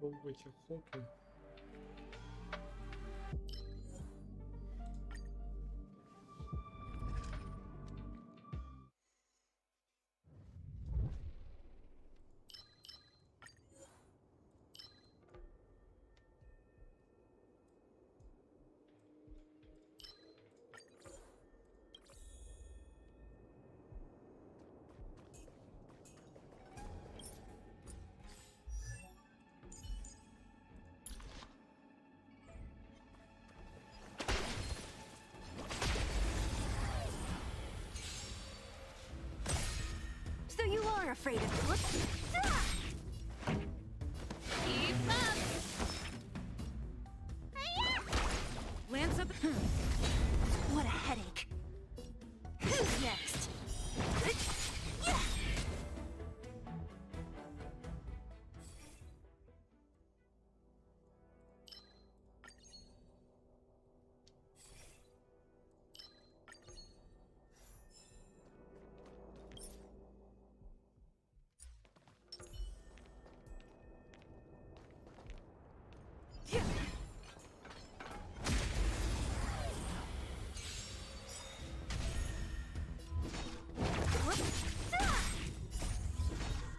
попробовать охоту. So you are afraid of it. Keep up! Lance up. What a headache. Who's next?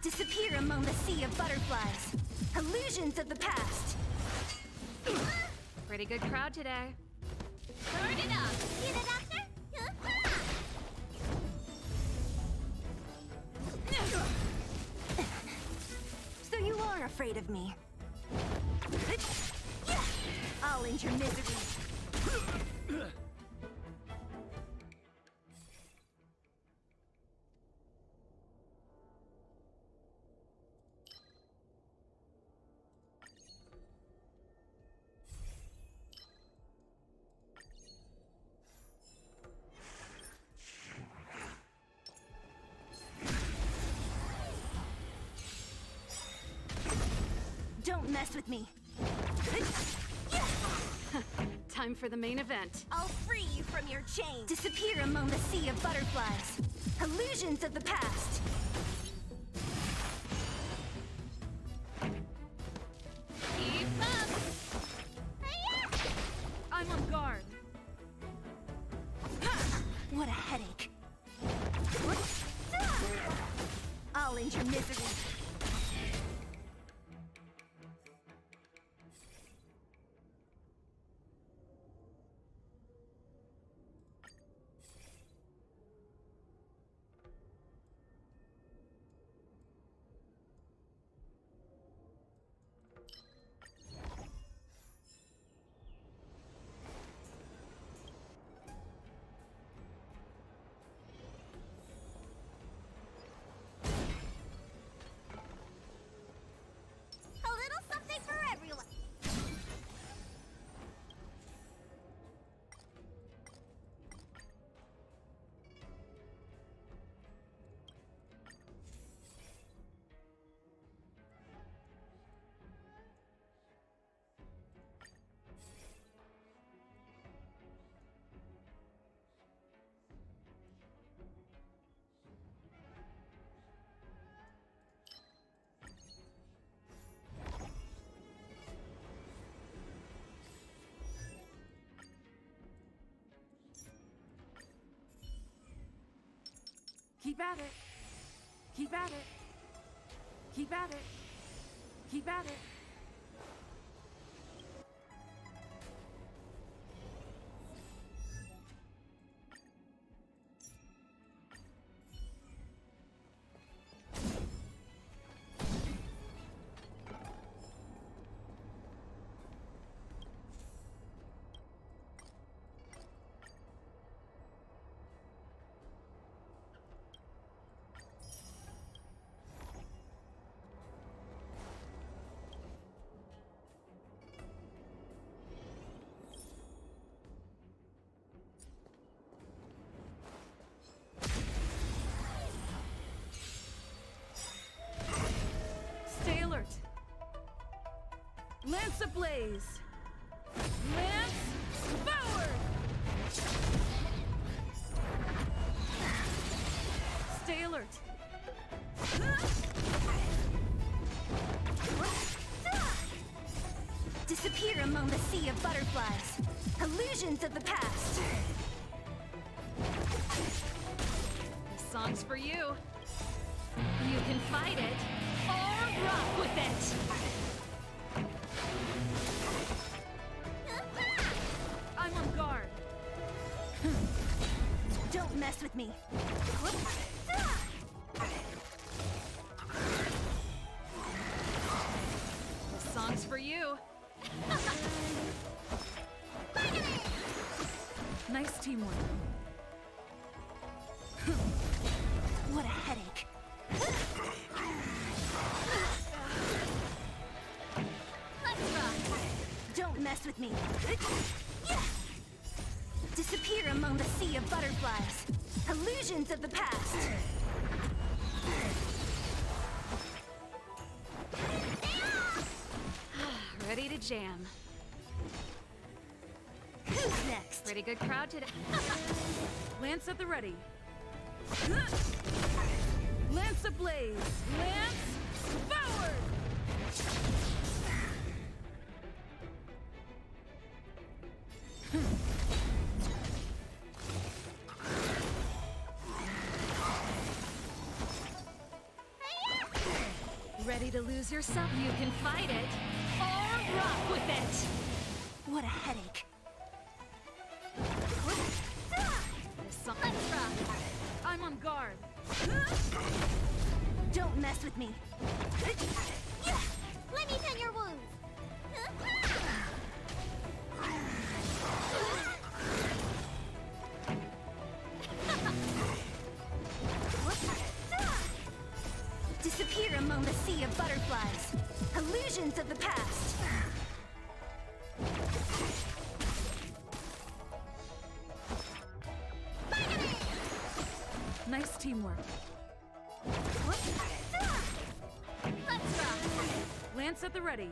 Disappear among the sea of butterflies. Illusions of the past. Pretty good crowd today. Turn it up! See the doctor? So you are afraid of me. I'll end your misery. Don't mess with me. Time for the main event. I'll free you from your chains. Disappear among the sea of butterflies. Illusions of the past. Keep up! I'm on guard. What a headache. I'll end your misery. A little something for everyone. Keep at it. Keep at it. Keep at it. Keep at it. Stay alert. Lance ablaze. Lance forward. Stay alert. among the sea of butterflies. Illusions of the past. This song's for you. You can fight it or rock with it. I'm on guard. Don't mess with me. This song's for you. Nice teamwork. What a headache. Let's rock. Don't mess with me. Disappear among the sea of butterflies. Illusions of the past. Ready to jam. Who's next? Pretty good crowd today. Lance at the ready. Lance ablaze. Lance forward. Ready to lose yourself? You can fight it or rock with it. What a headache. This song. Let's rock. I'm on guard. Don't mess with me. Let me tend your wounds. Disappear among the sea of butterflies. Illusions of the past. Nice teamwork. Let's rock. Lance at the ready.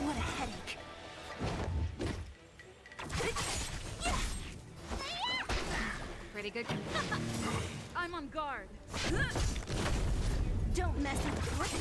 What a headache. Pretty good. I'm on guard. Don't mess with me.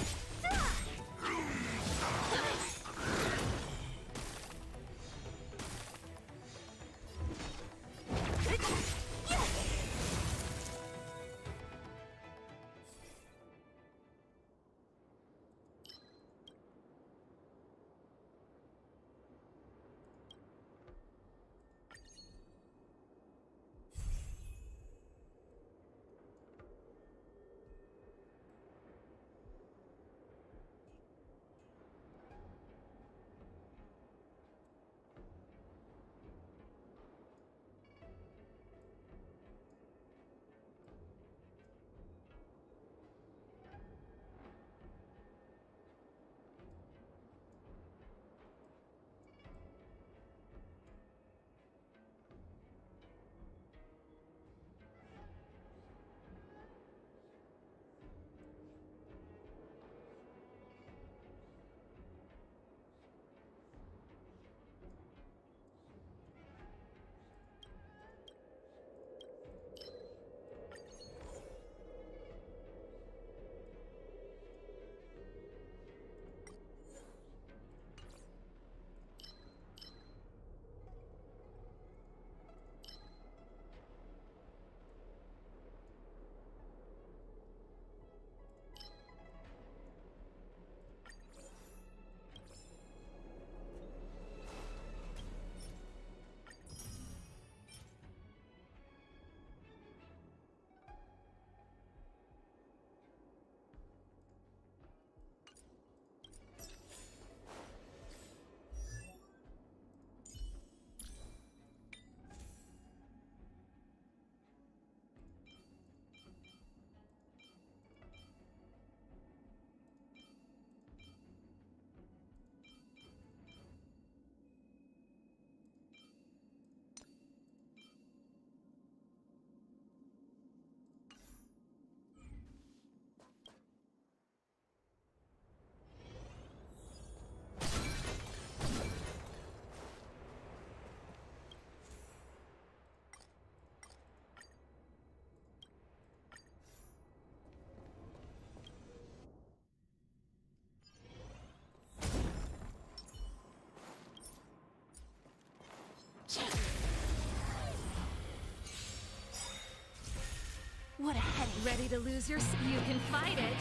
Ready to lose your... You can fight it,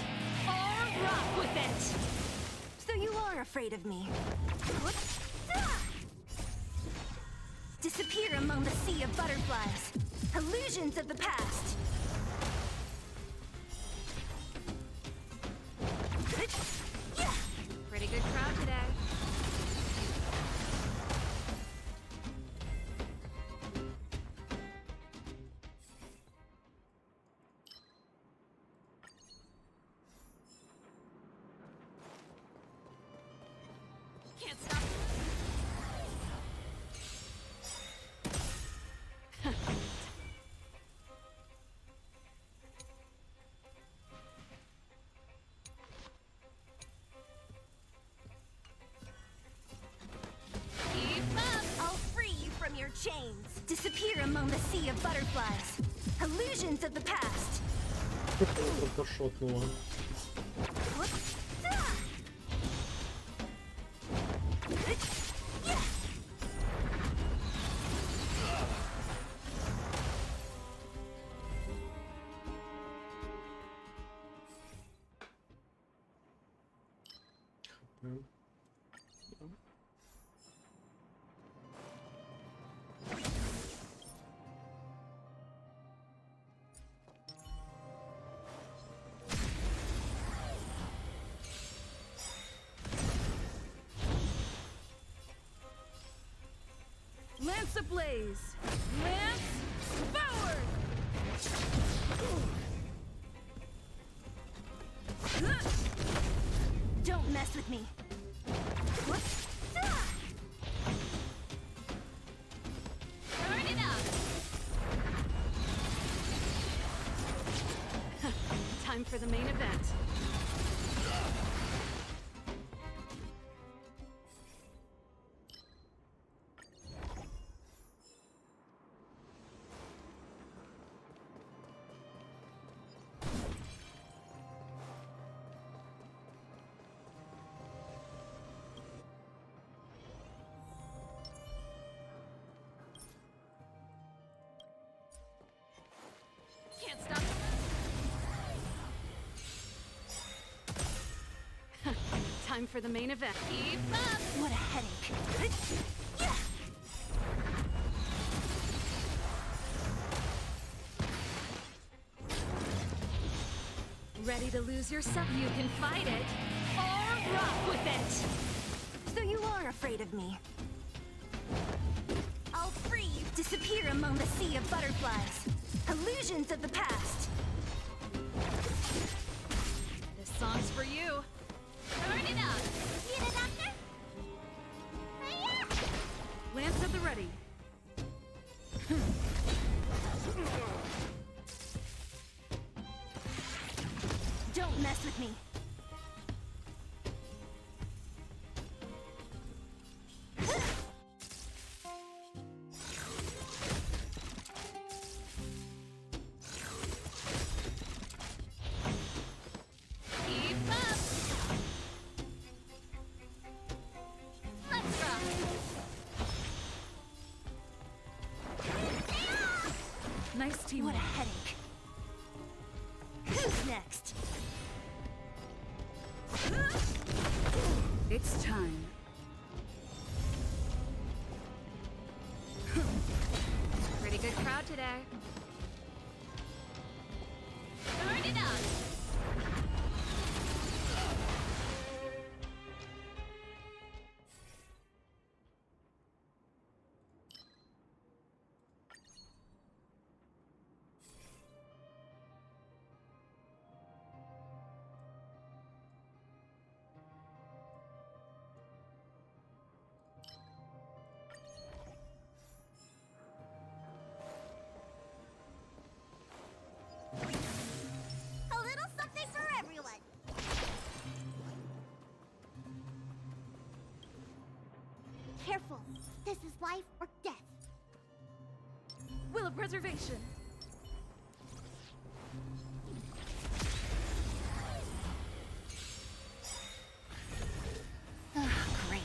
or rock with it! So you are afraid of me. Disappear among the sea of butterflies. Illusions of the past. Pretty good crowd today. Can't stop. Keep up. I'll free you from your chains. Disappear among the sea of butterflies. Illusions of the past. Просто шотнуло. Lance ablaze! Lance forward! Don't mess with me. Turn it up. Time for the main event. Can't stop. Time for the main event. Keep up. What a headache. Ready to lose yourself? You can fight it, or rock with it! So you are afraid of me. I'll free you. Disappear among the sea of butterflies. Illusions of the past. This song's for you. Turn it up. Need a doctor? Hiya! Lance at the ready. Don't mess with me. Keep up. Let's rock. Nice What teamwork. a headache. Who's next? It's time. Pretty good crowd today. Turn it up. A little something for everyone. Careful. This is life or death. Will of preservation. Ah, great.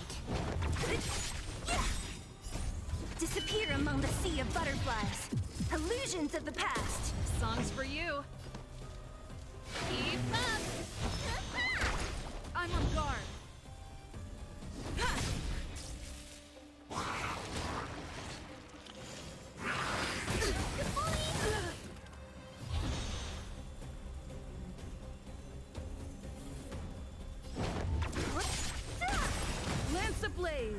Disappear among the sea of butterflies. Illusions of the past. Song's for you. ablaze!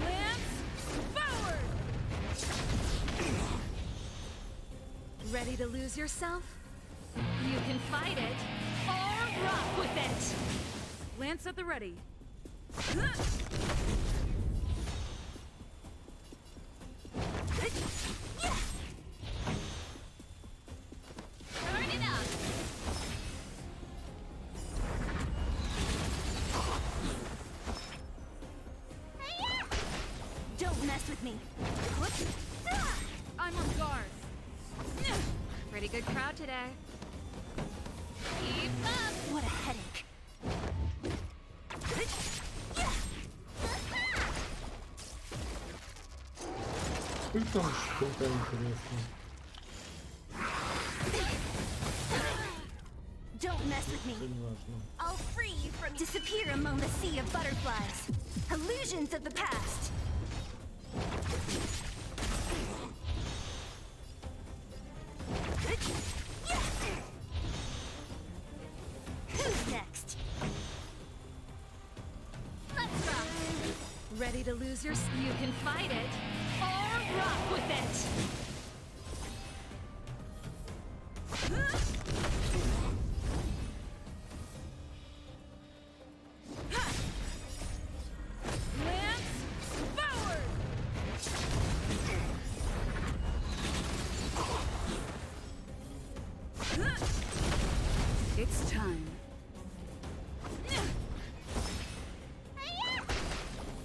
Lance, forward! Ready to lose yourself? You can fight it, or rock with it! Lance at the ready. Turn it up. Don't mess with me. I'm on guard. Pretty good crowd today. Keep up. What a headache. Сколько там что-то интересно. Don't mess with me. Это не важно. I'll free you from disappear among the sea of butterflies. Illusions of the past. Who's next? Let's rock. Ready to lose your... You can fight it, or rock with it! Lance, forward! It's time.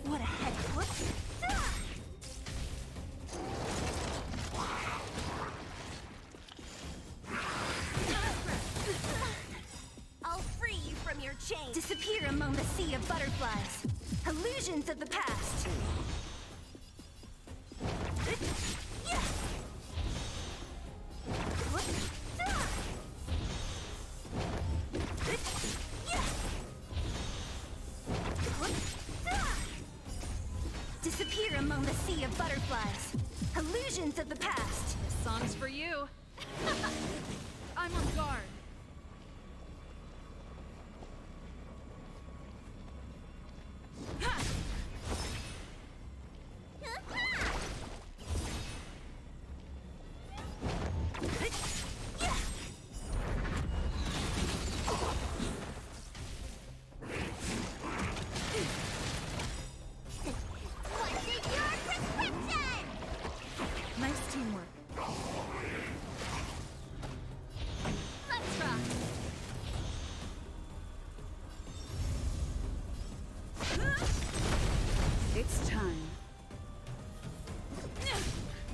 What a headache. Whoops. I'll free you from your chains. Disappear among the sea of butterflies. Illusions of the past. Disappear among the sea of butterflies. Illusions of the past. This song's for you. I'm on guard. What's in your prescription? Nice teamwork. Let's rock. It's time.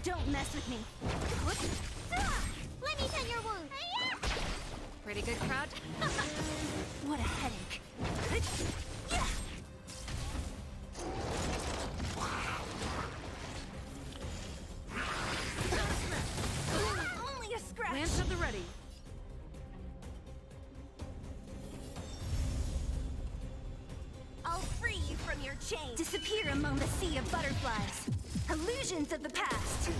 Don't mess with me. Let me tend your wound. Pretty good crowd. What a headache. Only a scratch. Lance at the ready. I'll free you from your chains. Disappear among the sea of butterflies. Illusions of the past.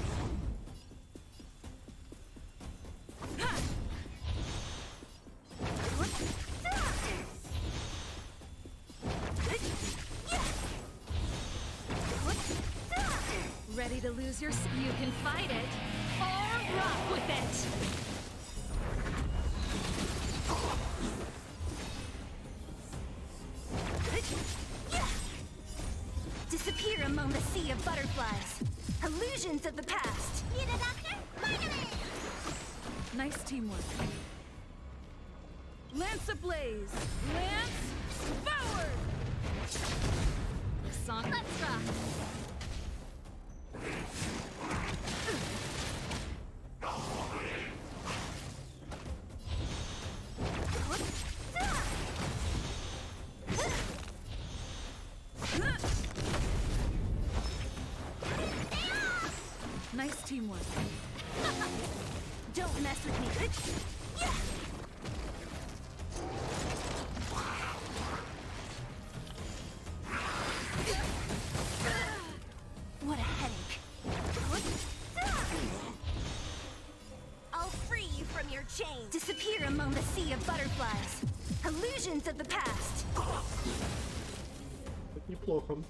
Ready to lose your... You can fight it, or rock with it! Disappear among the sea of butterflies. Illusions of the past. Need a doctor? Finally! Nice teamwork. Lance ablaze! Lance, forward! This song... Let's rock. Nice teamwork. Don't mess with me. What a headache. I'll free you from your chains. Disappear among the sea of butterflies. Illusions of the past. Это неплохо.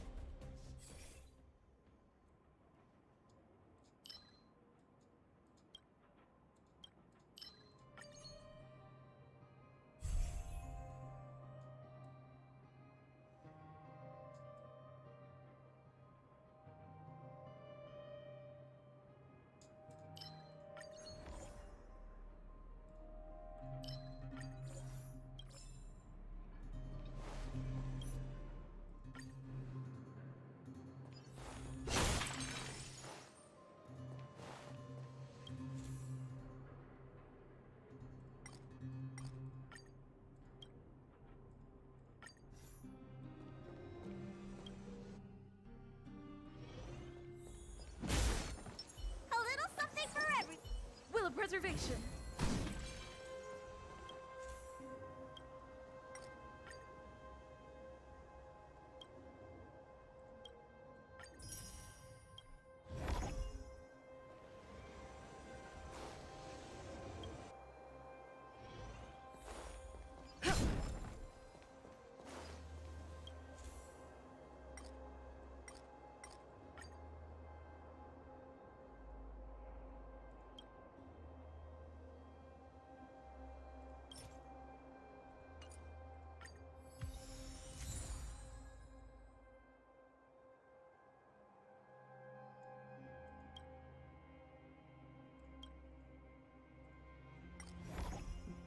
destination.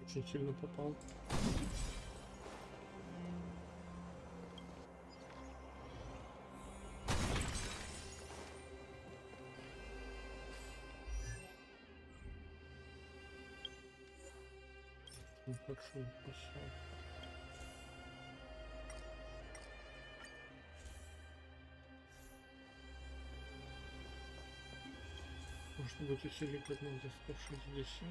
Очень сильно попал. Небольшой посад. Может быть, усилить одно за 160.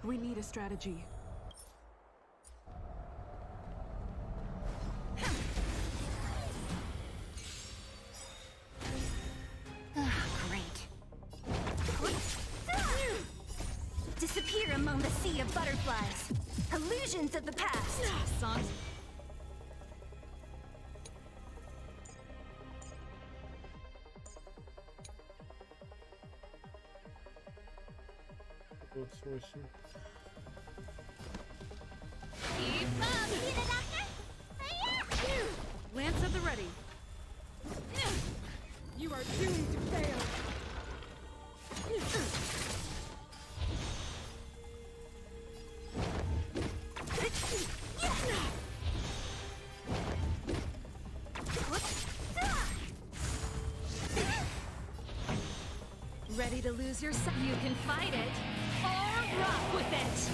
We need a strategy. Great. Disappear among the sea of butterflies. Illusions of the past. Songs. Вот 8. Keep up! Need a doctor? Hiya! Lance at the ready. You are doomed to fail. Ready to lose yourself? You can fight it or rock with it.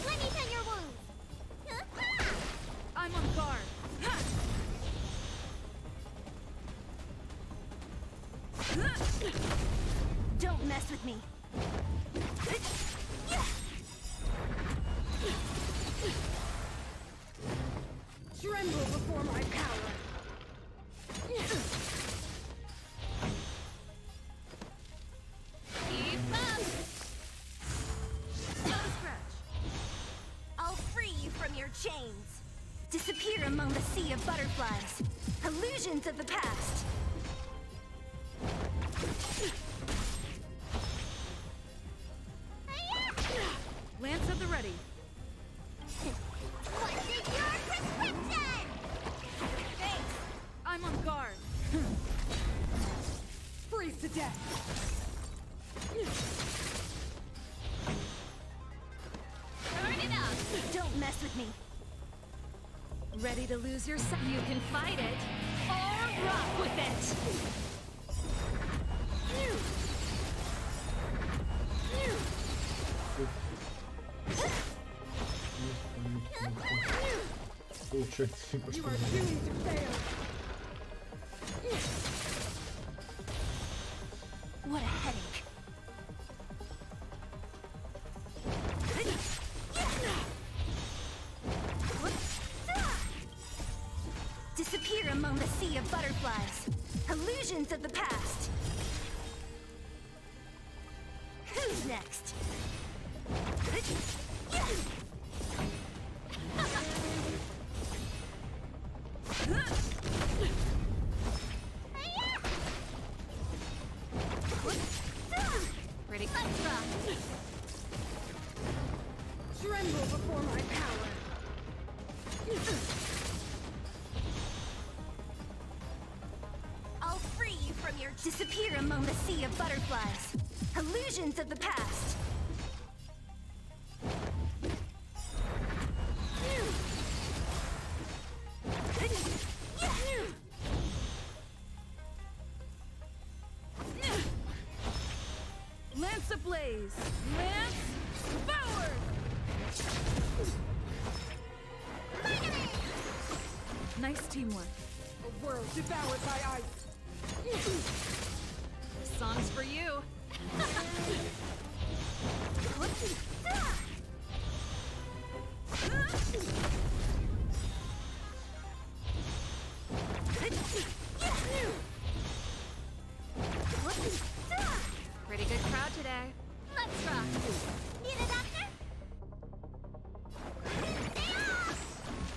Let me tend your wounds! I'm on guard. Don't mess with me. Tremble before my power. Keep up. Not a scratch. I'll free you from your chains. Disappear among the sea of butterflies. Illusions of the past. Lance at the ready. What's in your prescription? Thanks. I'm on guard. Freeze to death. Turn it up! Don't mess with me. Ready to lose yourself? You can fight it or rock with it. Получается, не You are пошел. doomed to fail. What a headache. Disappear among the sea of butterflies. Illusions of the past. Who's next? Ready? Let's rock. Tremble before my power. I'll free you from your Disappear among the sea of butterflies. Illusions of the past. Lance ablaze! Lance forward! Nice teamwork. A world devoured by ice. Songs for you. Pretty good crowd today. Let's rock. Need a doctor?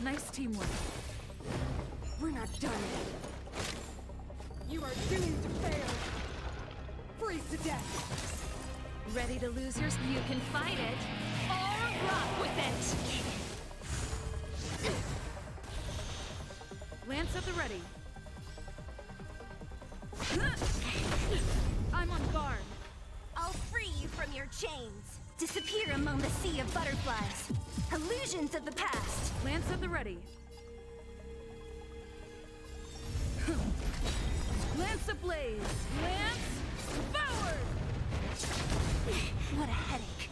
Nice teamwork. We're not done yet. You are doomed to fail. Freeze to death. Ready to lose yours? You can fight it or rock with it. Lance at the ready. I'm on guard. I'll free you from your chains. Disappear among the sea of butterflies. Illusions of the past. Lance at the ready. Lance ablaze! Lance forward! What a headache.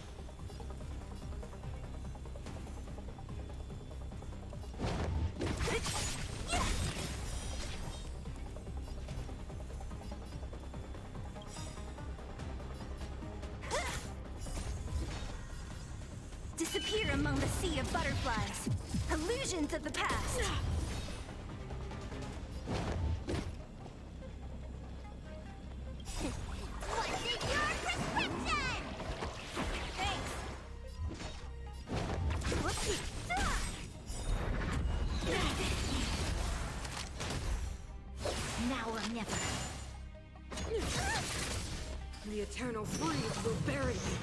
Disappear among the sea of butterflies. Illusions of the past. What's in your prescription? Thanks. Now or never. The eternal freeze will bury me.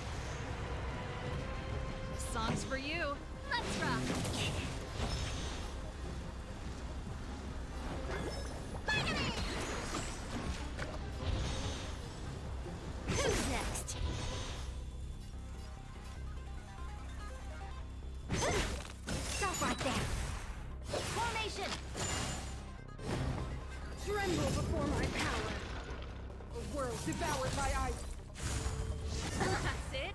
Songs for you. Let's rock. Who's next? Stop right there. Formation. Tremble before my power. A world devoured by ice. That's it.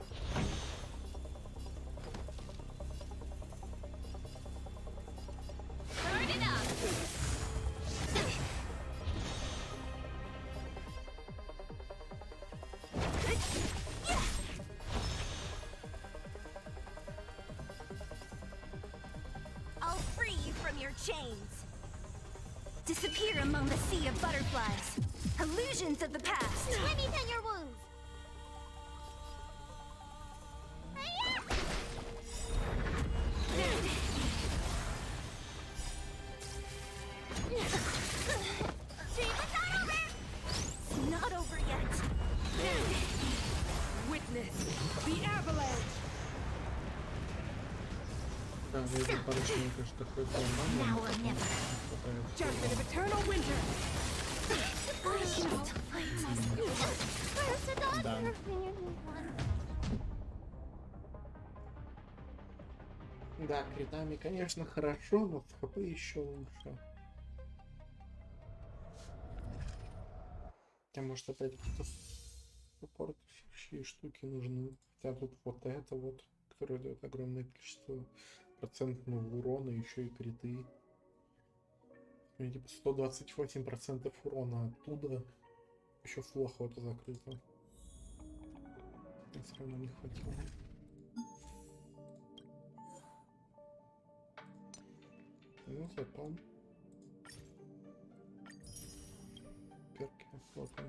Burn it up. I'll free you from your chains. Disappear among the sea of butterflies. Illusions of the past. Let me tend your wounds. It's not over yet. Witness the avalanche. Да, эти парочки, мне кажется, такой план. Now or never. Judgment of eternal winter. Where's the doctor? Да. Да, критами, конечно, хорошо, но с ХП еще лучше. Хотя, может, опять какие-то суппортящие штуки нужны. Хотя тут вот это вот, которое дает огромное количество процентного урона, еще и криты. У меня типа 128% урона оттуда. Еще фул охота закрыта. И все равно не хватило. Ну, зато перки охоты.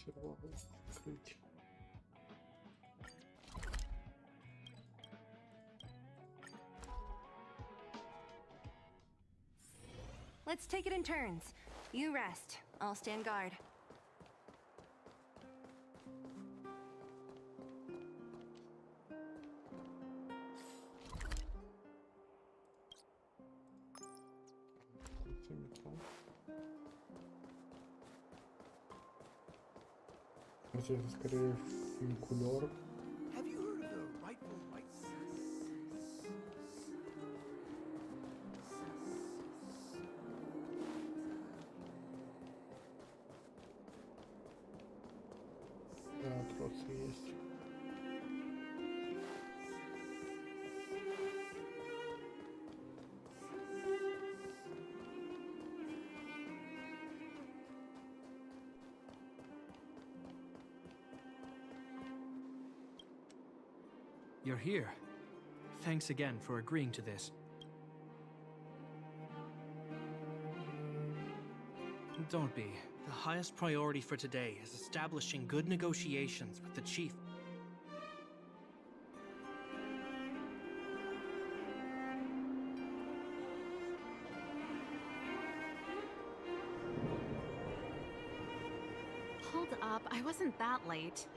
сервал открыть. Let's take it in turns. You rest. I'll stand guard. Это металл. Хотя это скорее фуникулер. Have you heard of the rightful right? Да, тросы есть. You're here. Thanks again for agreeing to this. Don't be. The highest priority for today is establishing good negotiations with the chief. Hold up, I wasn't that late.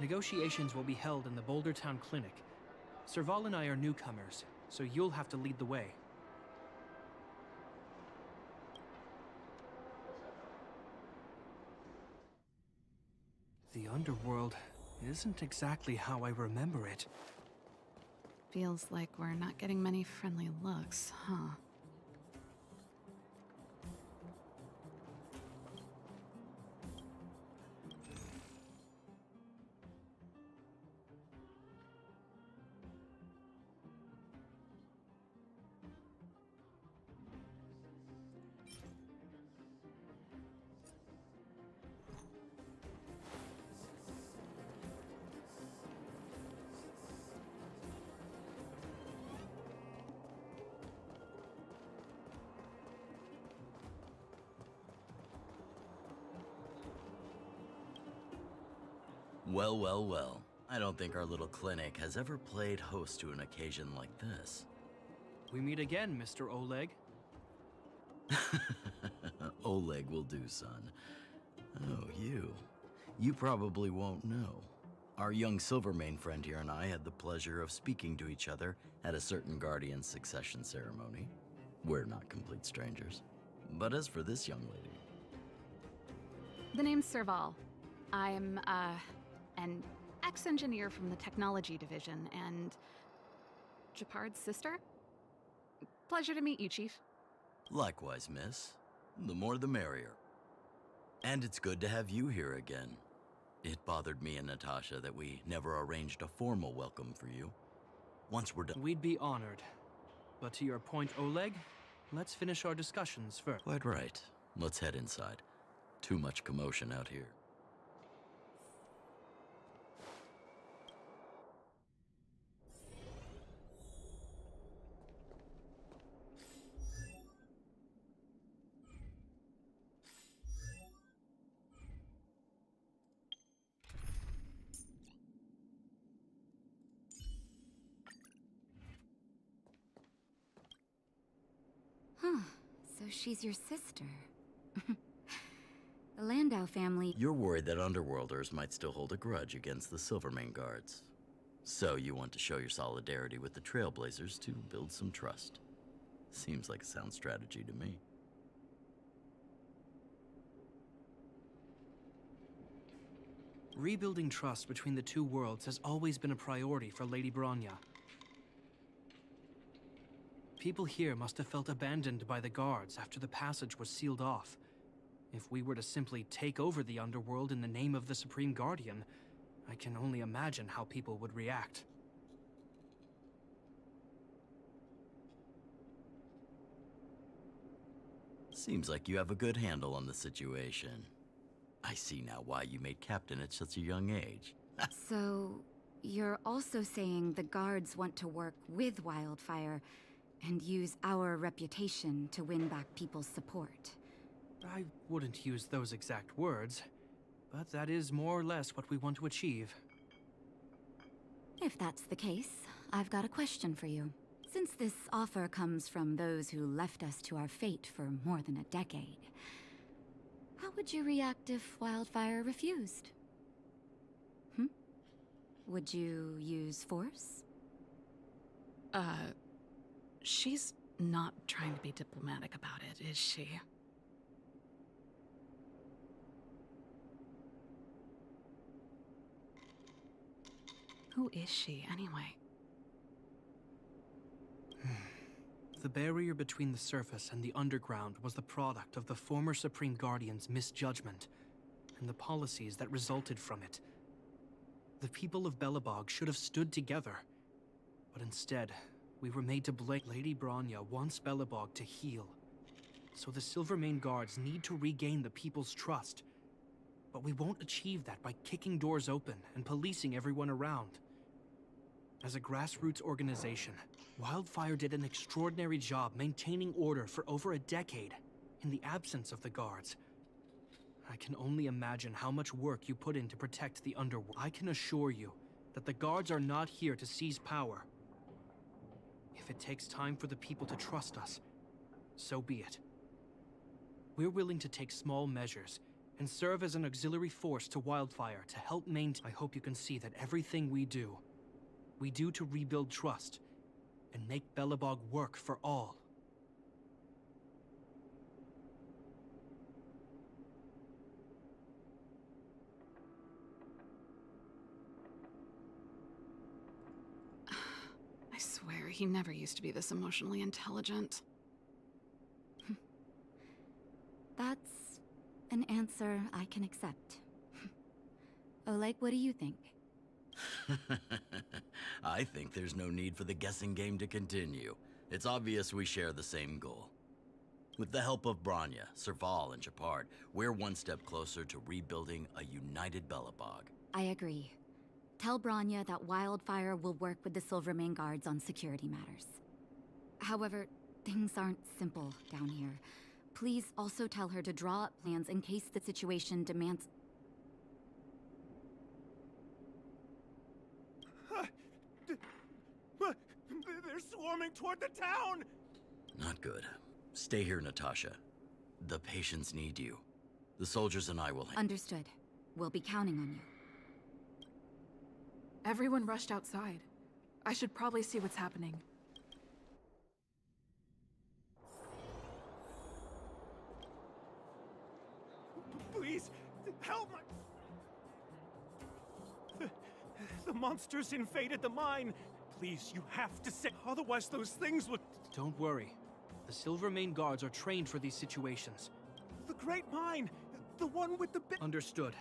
Negotiations will be held in the Boulder Town Clinic. Serval and I are newcomers, so you'll have to lead the way. The underworld isn't exactly how I remember it. Feels like we're not getting many friendly looks, huh? Well, well, well. I don't think our little clinic has ever played host to an occasion like this. We meet again, Mr. Oleg. Oleg will do, son. Oh, you. You probably won't know. Our young Silvermane friend here and I had the pleasure of speaking to each other at a certain Guardian succession ceremony. We're not complete strangers. But as for this young lady... The name's Serval. I'm, an ex-engineer from the technology division, and Japard's sister? Pleasure to meet you, Chief. Likewise, miss. The more the merrier. And it's good to have you here again. It bothered me and Natasha that we never arranged a formal welcome for you. Once we're done... We'd be honored. But to your point, Oleg, let's finish our discussions first. Quite right. Let's head inside. Too much commotion out here. Huh. So she's your sister. The Landau family... You're worried that Underworlders might still hold a grudge against the Silvermane guards. So you want to show your solidarity with the Trailblazers to build some trust. Seems like a sound strategy to me. Rebuilding trust between the two worlds has always been a priority for Lady Bronya. People here must have felt abandoned by the guards after the passage was sealed off. If we were to simply take over the underworld in the name of the Supreme Guardian, I can only imagine how people would react. Seems like you have a good handle on the situation. I see now why you made captain at such a young age. So, you're also saying the guards want to work with Wildfire and use our reputation to win back people's support. I wouldn't use those exact words. but that is more or less what we want to achieve. If that's the case, I've got a question for you. Since this offer comes from those who left us to our fate for more than a decade, how would you react if Wildfire refused? Would you use force? She's not trying to be diplomatic about it, is she? Who is she, anyway? The barrier between the surface and the underground was the product of the former Supreme Guardian's misjudgment, and the policies that resulted from it. The people of Belobog should have stood together, but instead, we were made to blame. Lady Bronya wants Belobog to heal, so the Silvermane Guards need to regain the people's trust. But we won't achieve that by kicking doors open and policing everyone around. As a grassroots organization, Wildfire did an extraordinary job maintaining order for over a decade, in the absence of the guards. I can only imagine how much work you put in to protect the underworld. I can assure you that the guards are not here to seize power. If it takes time for the people to trust us, so be it. We're willing to take small measures and serve as an auxiliary force to Wildfire to help maintain. I hope you can see that everything we do to rebuild trust and make Belobog work for all. I swear, he never used to be this emotionally intelligent. That's an answer I can accept. Oleg, what do you think? I think there's no need for the guessing game to continue. It's obvious we share the same goal. With the help of Bronya, Serval, and Japard, we're one step closer to rebuilding a united Belobog. I agree. Tell Bronya that Wildfire will work with the Silvermane Guards on security matters. However, things aren't simple down here. Please also tell her to draw up plans in case the situation demands... They're swarming toward the town! Not good. Stay here, Natasha. The patients need you. The soldiers and I will... Understood. We'll be counting on you. Everyone rushed outside. I should probably see what's happening. Please, help me! The monsters invaded the mine. Please, you have to say, otherwise those things would... Don't worry. The Silvermane Guards are trained for these situations. The Great Mine! The one with the big... Understood.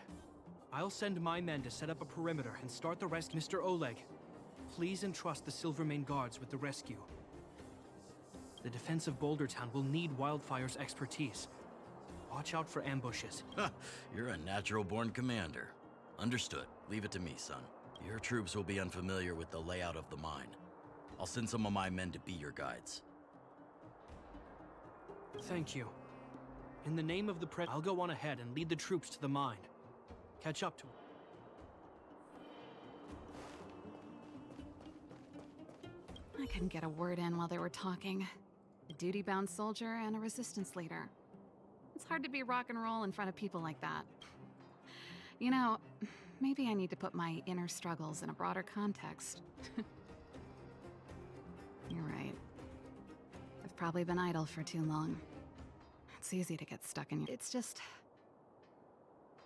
I'll send my men to set up a perimeter and start the rest. Mr. Oleg, please entrust the Silvermane Guards with the rescue. The defense of Boulder Town will need Wildfire's expertise. Watch out for ambushes. You're a natural-born commander. Understood. Leave it to me, son. Your troops will be unfamiliar with the layout of the mine. I'll send some of my men to be your guides. Thank you. In the name of the I'll go on ahead and lead the troops to the mine. Catch up to it. I couldn't get a word in while they were talking. A duty-bound soldier and a resistance leader. It's hard to be rock and roll in front of people like that. You know, maybe I need to put my inner struggles in a broader context. You're right. I've probably been idle for too long. It's easy to get stuck in. It's just...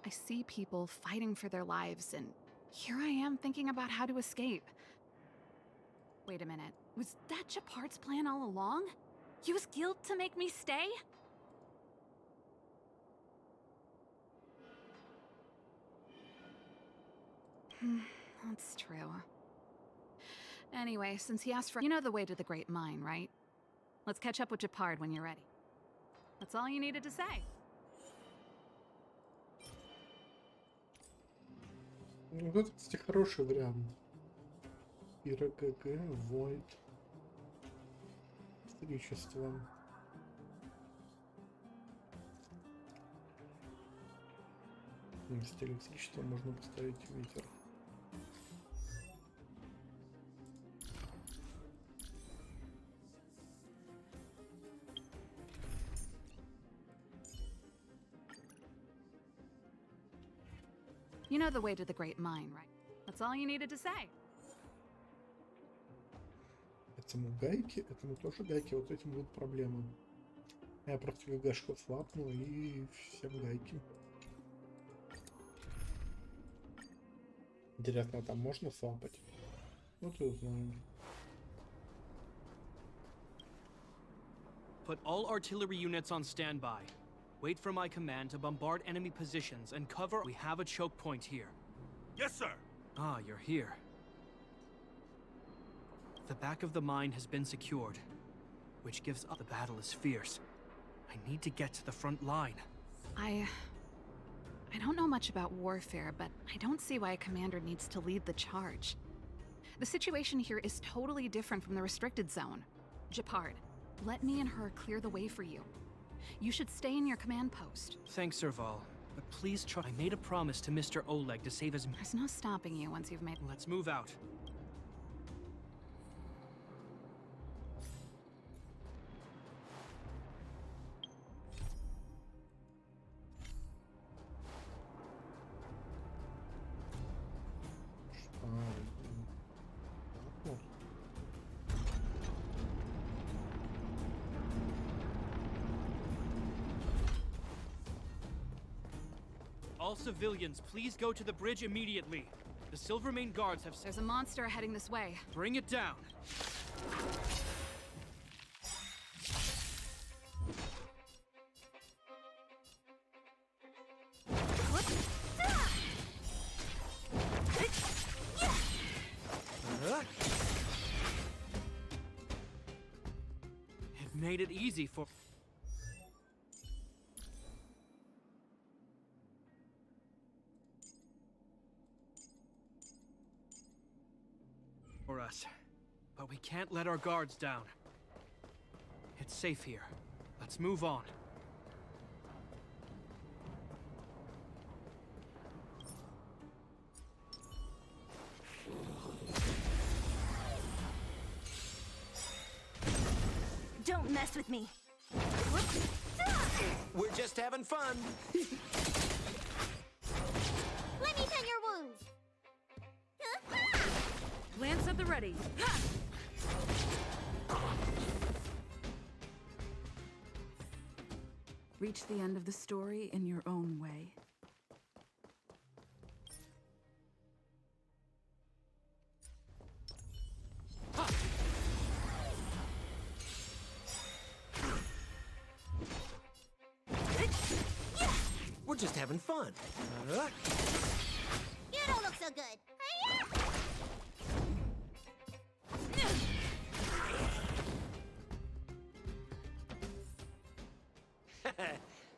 I see people fighting for their lives, and here I am thinking about how to escape. Wait a minute. Was that Japard's plan all along? He was guilted to make me stay? That's true. Anyway, since he asked for... You know the way to the Great Mine, right? Let's catch up with Japard when you're ready. That's all you needed to say. Вот это, кстати, хороший вариант. Ира ГГ, Void. Вместо электричества можно поставить ветер. You know the way to the Great Mine, right? That's all you needed to say. Этому гайки, этому тоже гайки, вот этим будут проблемы. Я просто ГГшку слапну и всем гайки. Интересно, а там можно слапать? Вот и узнаем. Put all artillery units on standby. Wait for my command to bombard enemy positions and cover. We have a choke point here. Yes, sir. Ah, you're here. The back of the mine has been secured, which gives up. The battle is fierce. I need to get to the front line. I don't know much about warfare, but I don't see why a commander needs to lead the charge. The situation here is totally different from the restricted zone. Japard, let me and her clear the way for you. You should stay in your command post. Thanks, Serval. But please try. I made a promise to Mr. Oleg to save his. There's no stopping you once you've made. Let's move out. All civilians, please go to the bridge immediately. The Silvermane guards have. There's a monster heading this way. Bring it down. It made it easy for. Us, but we can't let our guards down. It's safe here. Let's move on. Don't mess with me. We're just having fun. Let me tend your wounds. Lance at the ready. Reach the end of the story in your own way. We're just having fun. You don't look so good.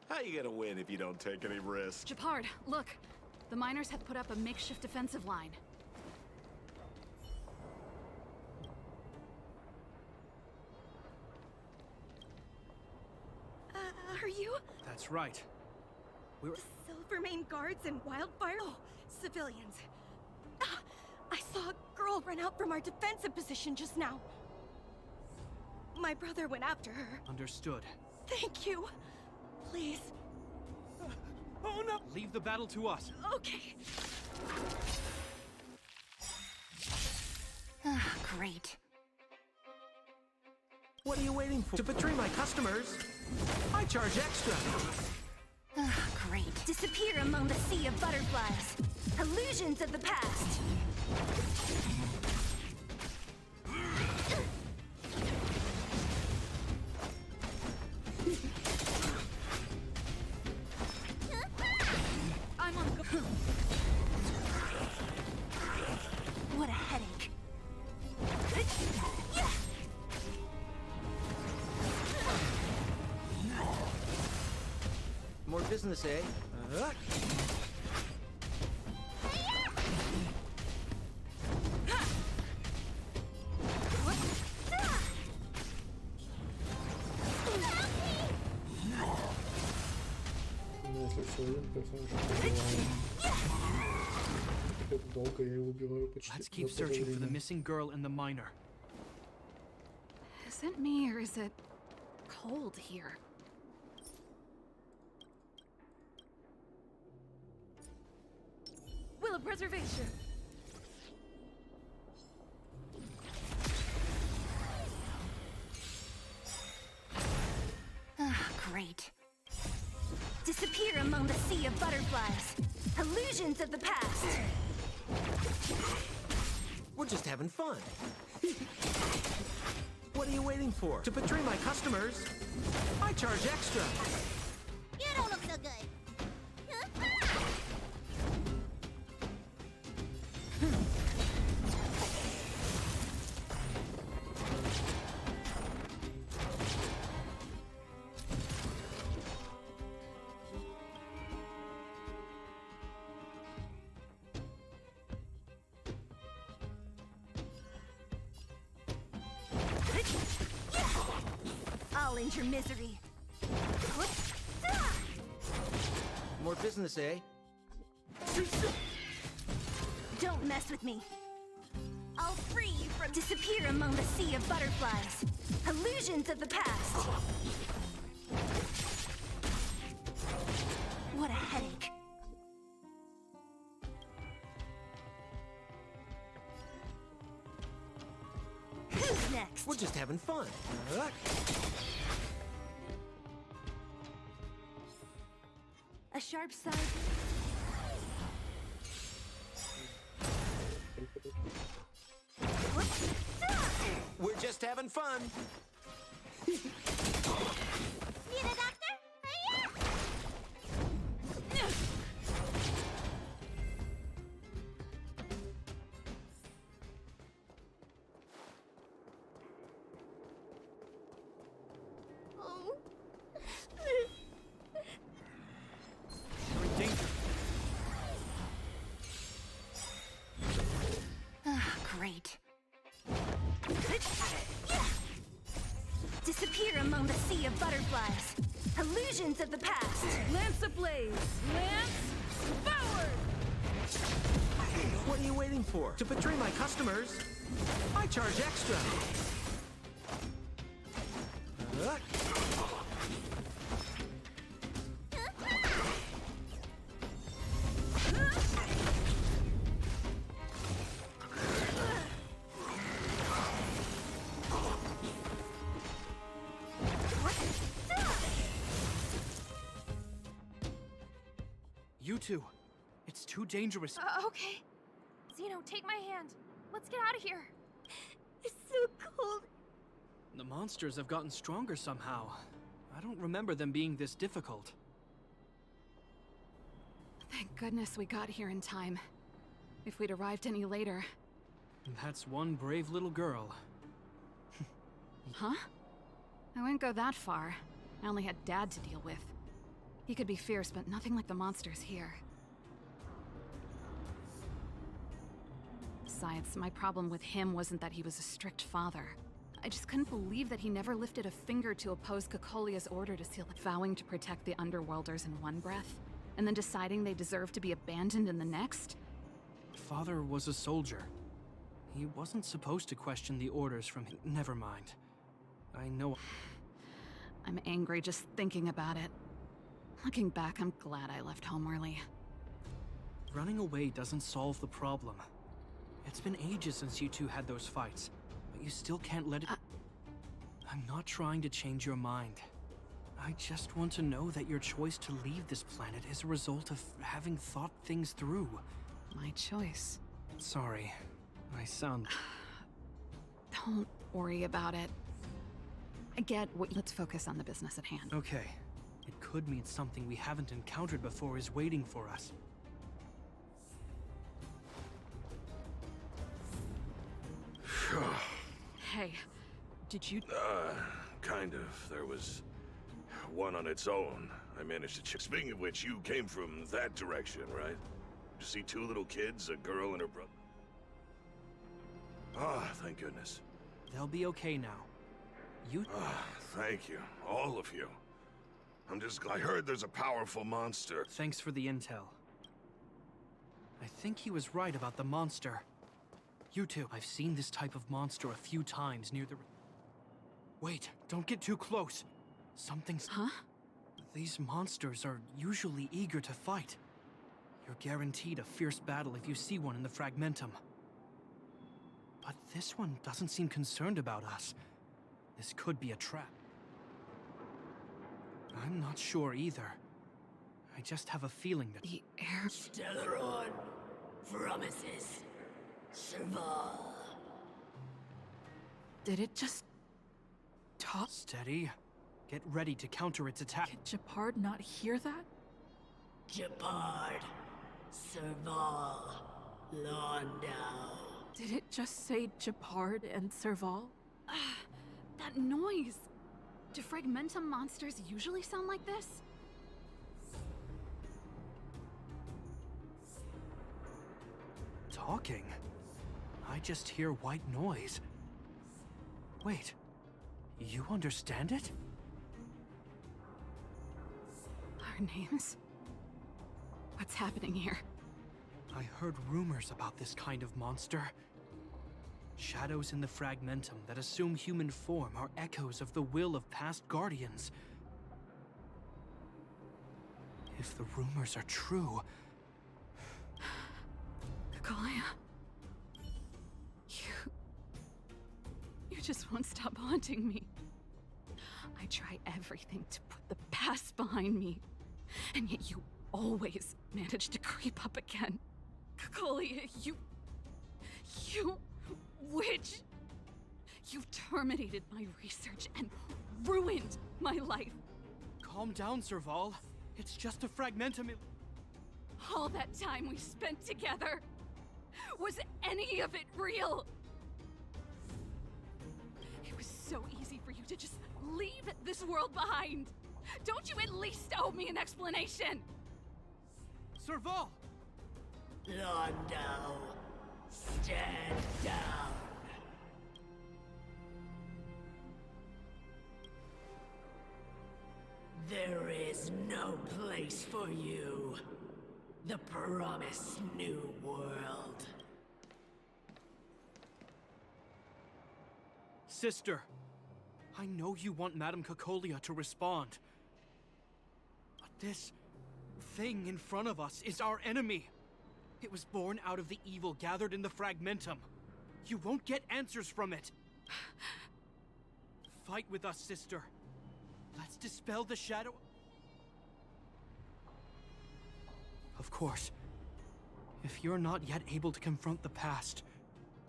How you gonna win if you don't take any risks? Japard, look. The miners have put up a makeshift defensive line. Are you? That's right. We're. Silvermane guards and wildfire? Oh, civilians. I saw a girl run out from our defensive position just now. My brother went after her. Understood. Thank you. Please. Oh no! Leave the battle to us. Okay. Great. What are you waiting for? To betray my customers? I charge extra. Great. Disappear among the sea of butterflies. Illusions of the past. I'm on go. What a headache. More business, eh? Ну, если все, то, конечно, долго, я его убиваю почти. Let's за keep то же searching for the время. missing girl and the miner. Is it me or is it cold here? Will of Preservation. Ah, great. Disappear among the sea of butterflies. Illusions of the past. We're just having fun. What are you waiting for? To betray my customers, I charge extra. You don't look so good. I'll end your misery. More business, eh? Don't mess with me. I'll free you from disappear among the sea of butterflies. Illusions of the past. What a headache. Who's next? We're just having fun. A sharp side. We're just having fun. Need a doctor? Oh. You're in danger. Ah, great. Disappear among the sea of butterflies. Illusions of the past. Lance ablaze. Lance forward. What are you waiting for? To betray my customers, I charge extra. You two. It's too dangerous. Okay. Zeno, take my hand. Let's get out of here. It's so cold. The monsters have gotten stronger somehow. I don't remember them being this difficult. Thank goodness we got here in time. If we'd arrived any later... That's one brave little girl. Huh? I wouldn't go that far. I only had Dad to deal with. He could be fierce, but nothing like the monsters here. Besides, my problem with him wasn't that he was a strict father. I just couldn't believe that he never lifted a finger to oppose Cocolia's order to seal it, vowing to protect the Underworlders in one breath, and then deciding they deserved to be abandoned in the next? Father was a soldier. He wasn't supposed to question the orders from him. Never mind. I know. I'm angry just thinking about it. Looking back, I'm glad I left home early. Running away doesn't solve the problem. It's been ages since you two had those fights, but you still can't let it... I'm not trying to change your mind. I just want to know that your choice to leave this planet is a result of having thought things through. My choice. Sorry. I sound... Don't worry about it. I get what... Let's focus on the business at hand. Okay. It could mean something we haven't encountered before is waiting for us. Hey, did you... Kind of. There was one on its own. I managed to check. Speaking of which, you came from that direction, right? You see two little kids, a girl and her brother. Ah, thank goodness. They'll be okay now. You... Ah, thank you. All of you. I heard there's a powerful monster. Thanks for the intel. I think he was right about the monster. You two, I've seen this type of monster a few times near the... Wait, don't get too close. Something's... Huh? These monsters are usually eager to fight. You're guaranteed a fierce battle if you see one in the Fragmentum. But this one doesn't seem concerned about us. This could be a trap. I'm not sure either. I just have a feeling that... The air... Stellaron promises Serval. Did it just talk? Steady. Get ready to counter its attack. Did Gepard not hear that? Gepard, Serval, Londau. Did it just say Gepard and Serval? That noise! Do Fragmentum monsters usually sound like this? Talking? I just hear white noise. Wait, you understand it? Our names? What's happening here? I heard rumors about this kind of monster. Shadows in the Fragmentum that assume human form are echoes of the will of past guardians. If the rumors are true... Kakolia... You just won't stop haunting me. I try everything to put the past behind me, and yet you always manage to creep up again. Kakolia, you witch! You've terminated my research and ruined my life. Calm down, Serval. It's just a Fragmentum. All that time we spent together, was any of it real? It was so easy for you to just leave this world behind. Don't you at least owe me an explanation? Serval! Londau, stand down. There is no place for you. The promised new world. Sister, I know you want Madame Kakolia to respond. But this thing in front of us is our enemy. It was born out of the evil gathered in the Fragmentum. You won't get answers from it. Fight with us, sister. Let's dispel the shadow... Of course, if you're not yet able to confront the past,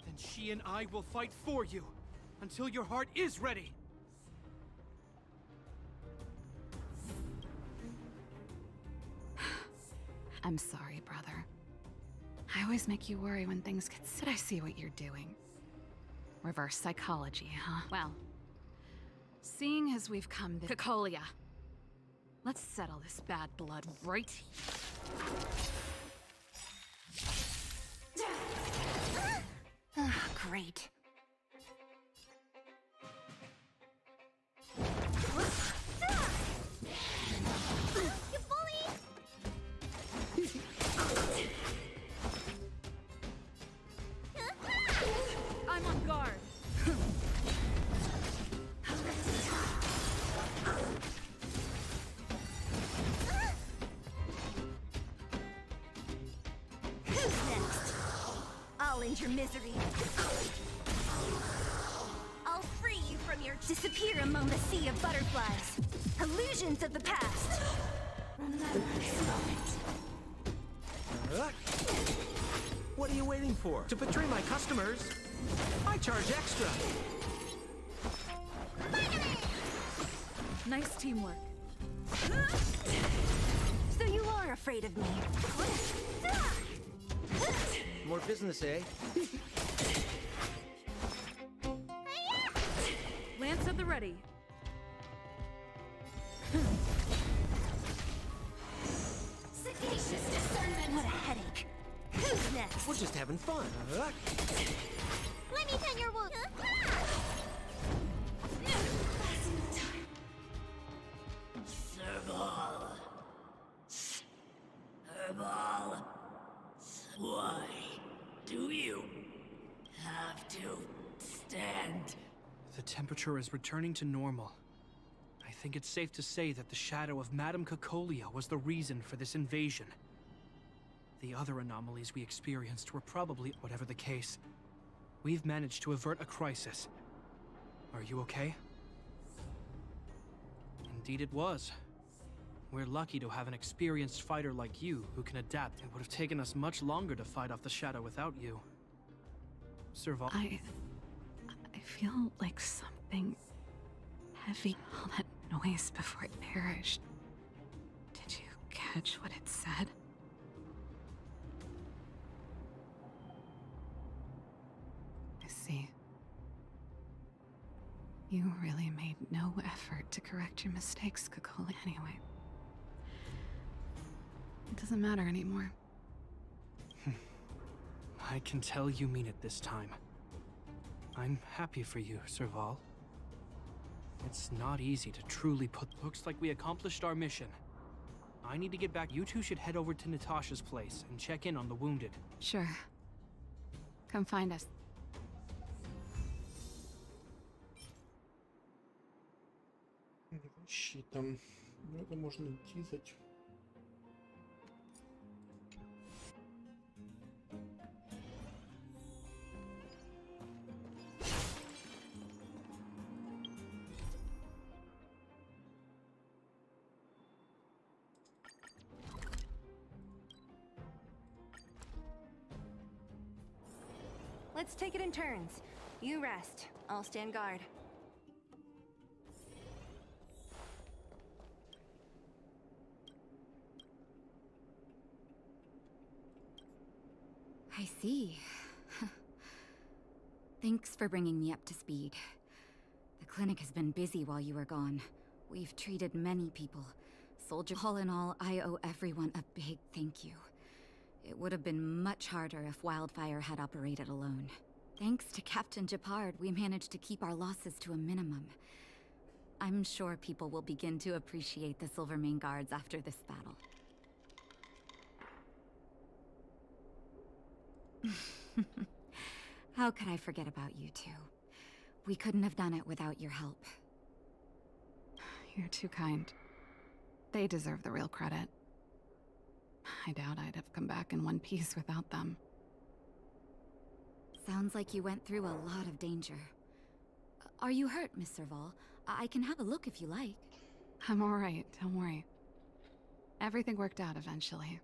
then she and I will fight for you until your heart is ready. I'm sorry, brother. I always make you worry when things get... Did I see what you're doing? Reverse psychology, huh? Well, seeing as we've come to Kakolia, let's settle this bad blood right here. Great. You bully! I'm on guard. Who's next? I'll end your misery. I'll free you from your... Disappear among the sea of butterflies. Illusions of the past. Remember this moment. What are you waiting for? To betray my customers, I charge extra. Nice teamwork. So you are afraid of me. More business, eh? Lance at the ready. Sagacious discernment. What a headache. Who's next? We're just having fun. Let me tend your wound. Serval. Serval. to stand. The temperature is returning to normal. I think it's safe to say that the shadow of Madame Cocolia was the reason for this invasion. The other anomalies we experienced were probably, whatever the case, we've managed to avert a crisis. Are you okay? Indeed it was. We're lucky to have an experienced fighter like you who can adapt. It would have taken us much longer to fight off the shadow without you. Serval. I feel like something heavy. All that noise before it perished. Did you catch what it said? I see. You really made no effort to correct your mistakes, Cocolia. Anyway. It doesn't matter anymore. I can tell you mean it this time. I'm happy for you, Serval. It's not easy to truly put... Looks like we accomplished our mission. I need to get back. You two should head over to Natasha's place and check in on the wounded. Sure. Come find us. Щитом. Ну, это можно тизать. Let's take it in turns. You rest. I'll stand guard. I see. Thanks for bringing me up to speed. The clinic has been busy while you were gone. We've treated many people. Soldier. All in all, I owe everyone a big thank you. It would have been much harder if Wildfire had operated alone. Thanks to Captain Gepard, we managed to keep our losses to a minimum. I'm sure people will begin to appreciate the Silvermane Guards after this battle. How could I forget about you two? We couldn't have done it without your help. You're too kind. They deserve the real credit. I doubt I'd have come back in one piece without them. Sounds like you went through a lot of danger. Are you hurt, Miss Serval? I can have a look if you like. I'm alright, don't worry. Everything worked out eventually.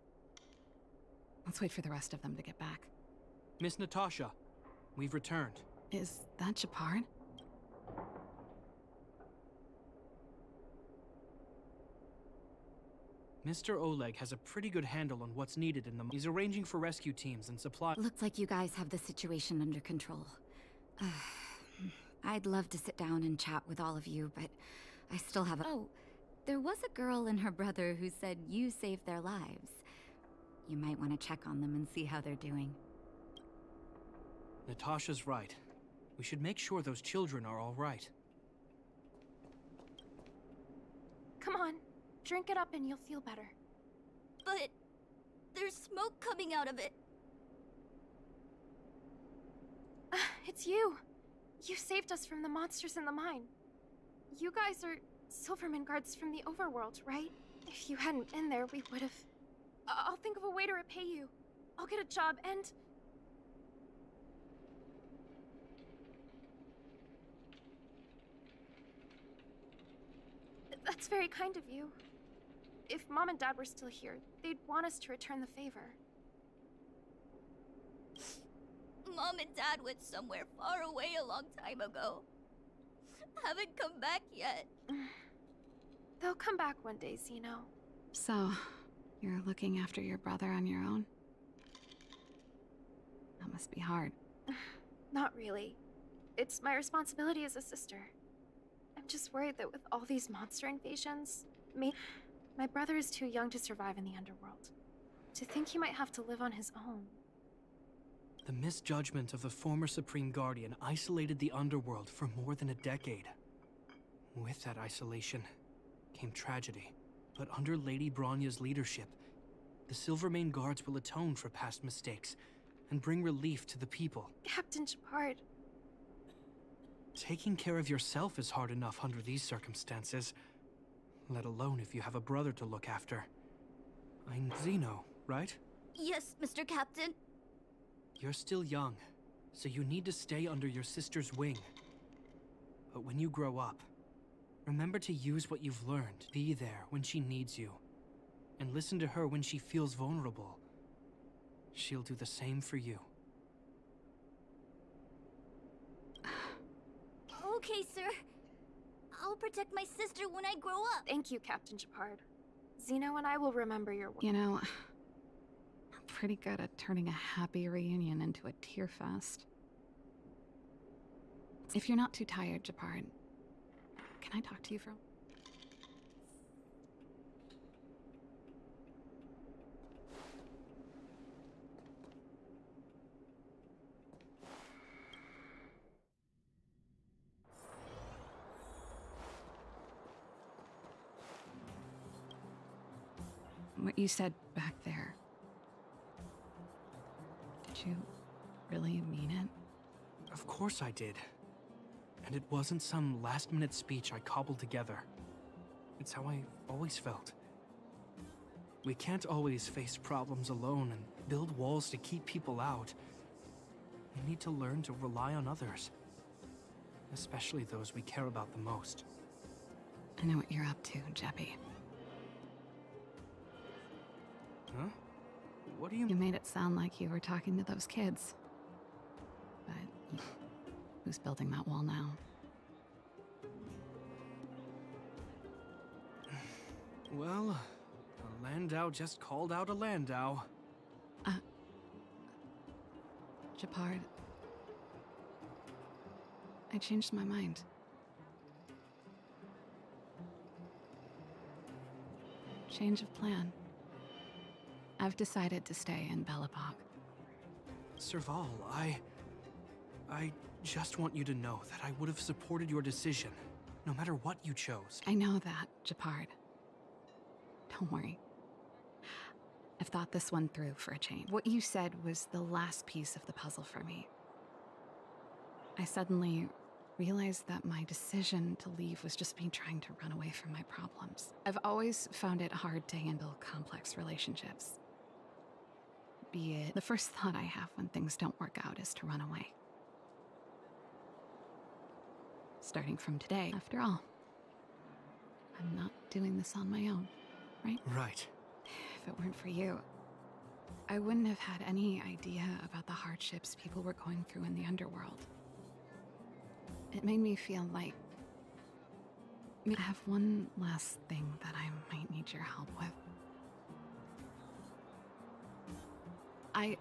Let's wait for the rest of them to get back. Miss Natasha, we've returned. Is that Gepard? Mr. Oleg has a pretty good handle on what's needed in the... He's arranging for rescue teams and supply... Looks like you guys have the situation under control. I'd love to sit down and chat with all of you, but I still have a... Oh, there was a girl and her brother who said you saved their lives. You might want to check on them and see how they're doing. Natasha's right. We should make sure those children are all right. Come on, drink it up and you'll feel better. But there's smoke coming out of it. It's you. You saved us from the monsters in the mine. You guys are Silvermane Guards from the overworld, right? If you hadn't been there, we would have... I'll think of a way to repay you. I'll get a job and... That's very kind of you. If Mom and Dad were still here, they'd want us to return the favor. Mom and Dad went somewhere far away a long time ago. Haven't come back yet. They'll come back one day, Zeno. So, you're looking after your brother on your own? That must be hard. Not really. It's my responsibility as a sister. I'm just worried that with all these monster invasions, my brother is too young to survive in the underworld. To think he might have to live on his own. The misjudgment of the former Supreme Guardian isolated the underworld for more than a decade. With that isolation came tragedy. But under Lady Bronya's leadership, the Silvermane Guards will atone for past mistakes and bring relief to the people. Captain Gepard, Taking care of yourself is hard enough under these circumstances, let alone if you have a brother to look after. I'm Zeno, right? Yes, Mr. Captain. You're still young, so you need to stay under your sister's wing. But when you grow up, remember to use what you've learned. Be there when she needs you, and listen to her when she feels vulnerable. She'll do the same for you. Okay, sir. I'll protect my sister when I grow up. Thank you, Captain Shepard. Zeno and I will remember your work. You know, I'm pretty good at turning a happy reunion into a tear fest. If you're not too tired, Shepard, can I talk to you for a... What you said back there, did you really mean it? Of course I did. And it wasn't some last-minute speech I cobbled together. It's how I always felt. We can't always face problems alone and build walls to keep people out. We need to learn to rely on others, especially those we care about the most. I know what you're up to, Jeppy. Huh? What do you... You made it sound like you were talking to those kids. But who's building that wall now? Well, a Landau just called out a Landau. Shepard, I changed my mind. Change of plan. I've decided to stay in Belobog. Serval, I just want you to know that I would have supported your decision, no matter what you chose. I know that, Shepard. Don't worry. I've thought this one through for a change. What you said was the last piece of the puzzle for me. I suddenly realized that my decision to leave was just me trying to run away from my problems. I've always found it hard to handle complex relationships. Be it the first thought I have when things don't work out is to run away. Starting from today, after all, I'm not doing this on my own, right? Right. If it weren't for you, I wouldn't have had any idea about the hardships people were going through in the underworld. It made me feel like... I have one last thing that I might need your help with. I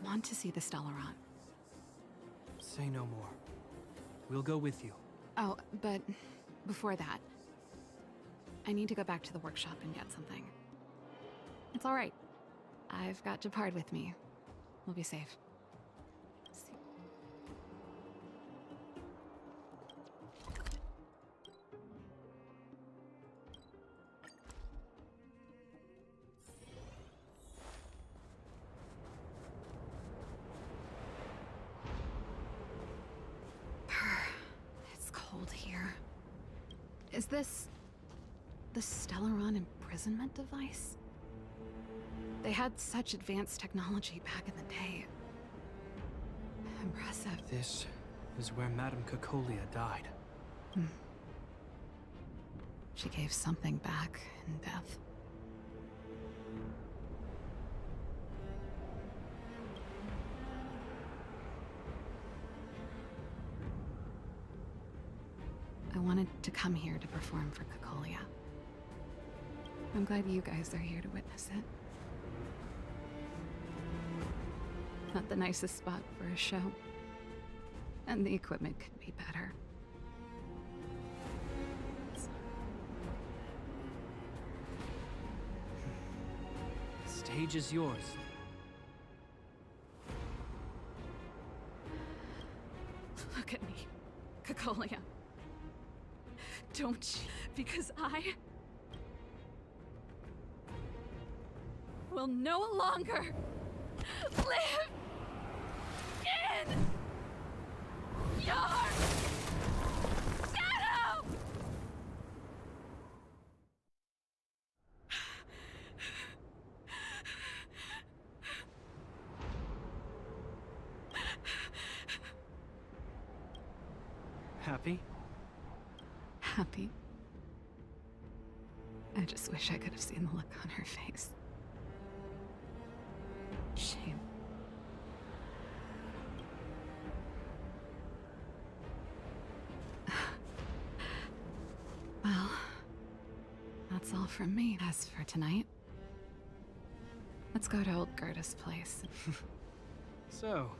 want to see the Stellaron. Say no more. We'll go with you. Oh, but before that, I need to go back to the workshop and get something. It's all right. I've got Shepard with me. We'll be safe. See. It's cold here. Is this the Stellaron imprisonment device? They had such advanced technology back in the day. Impressive. This is where Madame Cacolia died. She gave something back in death. I wanted to come here to perform for Cacolia. I'm glad you guys are here to witness it. Not the nicest spot for a show. And the equipment could be better. Stage is yours. Look at me, Cacolia. Don't you? Because I will no longer live in Dark! Shadow! Happy? Happy. I just wish I could have seen the look on her face. Shame. Well, that's all from me. As for tonight, let's go to old Gerda's place. So,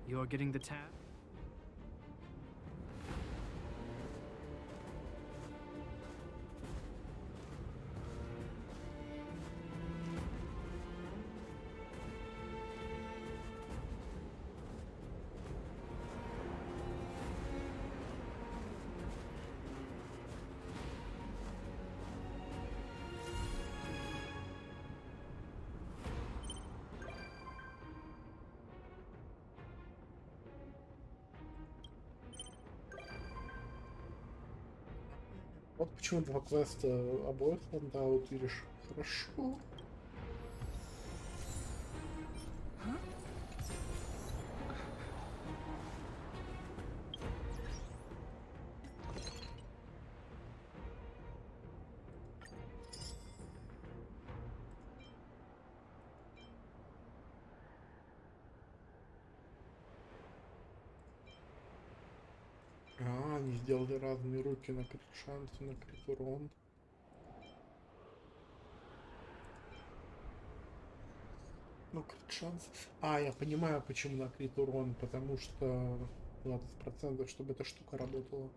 you're getting the tab? Вот почему два квеста обоих ландаут видишь. Хорошо. А, они сделали разные руки на крит шанс и на крит урон. Ну, крит шанс. А, я понимаю, почему на крит урон, потому что 20%, чтобы эта штука работала.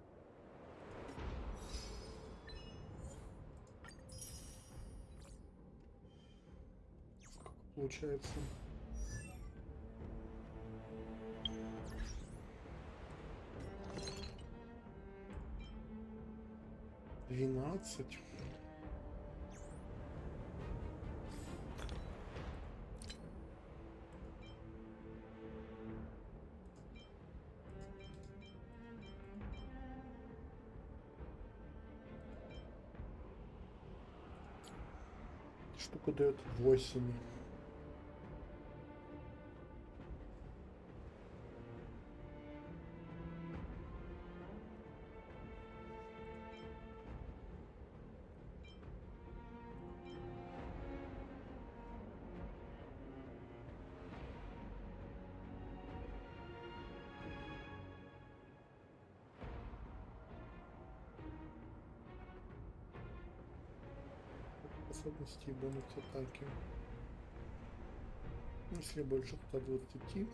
Сколько получается? 12. Штука дает 8. Способности и бонус атаки. Если больше 120.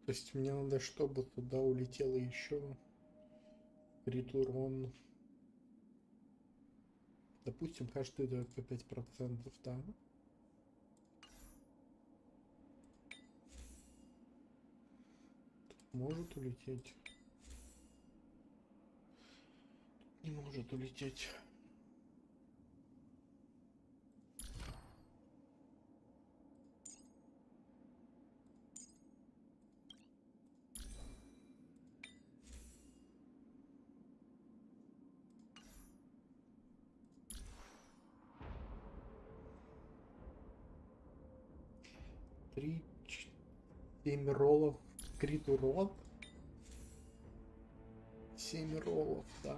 То есть мне надо, чтобы туда улетело еще крит урон. Допустим, каждый дает по 5%, да? Может улететь? Не может улететь. Три, 7 роллов крит урон. 7 роллов, да?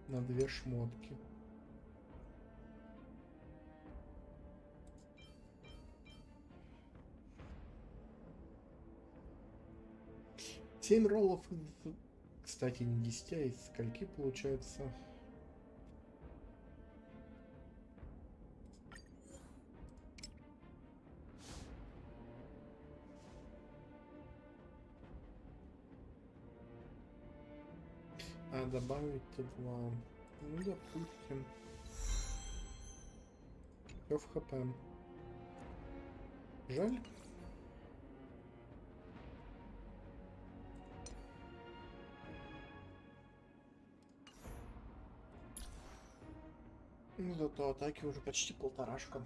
На 2 шмотки. Семь роллов, кстати, не 10, а из скольки получается? А добавить 2. Ну, допустим. Все в хп. Жаль. Ну, зато атаки уже почти полторашка.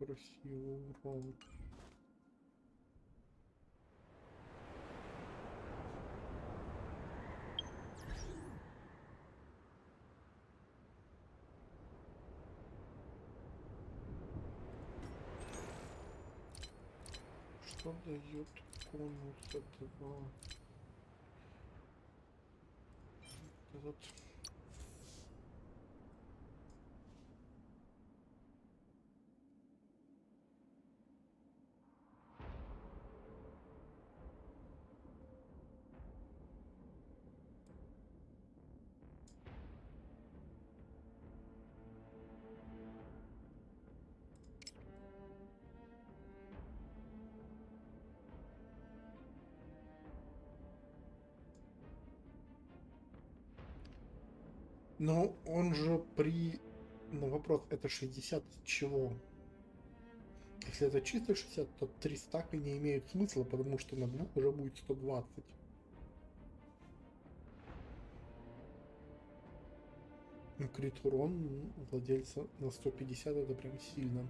Скорость силы, урон. Что дает конус этого? Этот. Но он же при... На вопрос, это 60 от чего? Если это чисто 60, то 3 стака не имеют смысла, потому что на двух уже будет 120. Ну, крит урон владельца на 150 это прям сильно.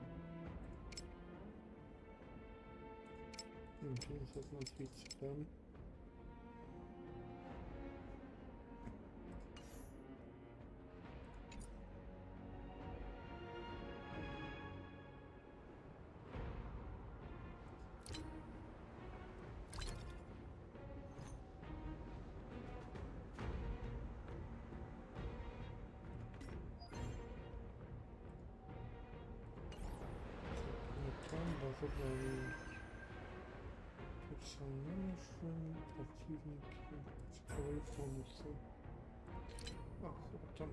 50 на 30, да. Задание. Персонажи, противники, цифровые бонусы. Охота.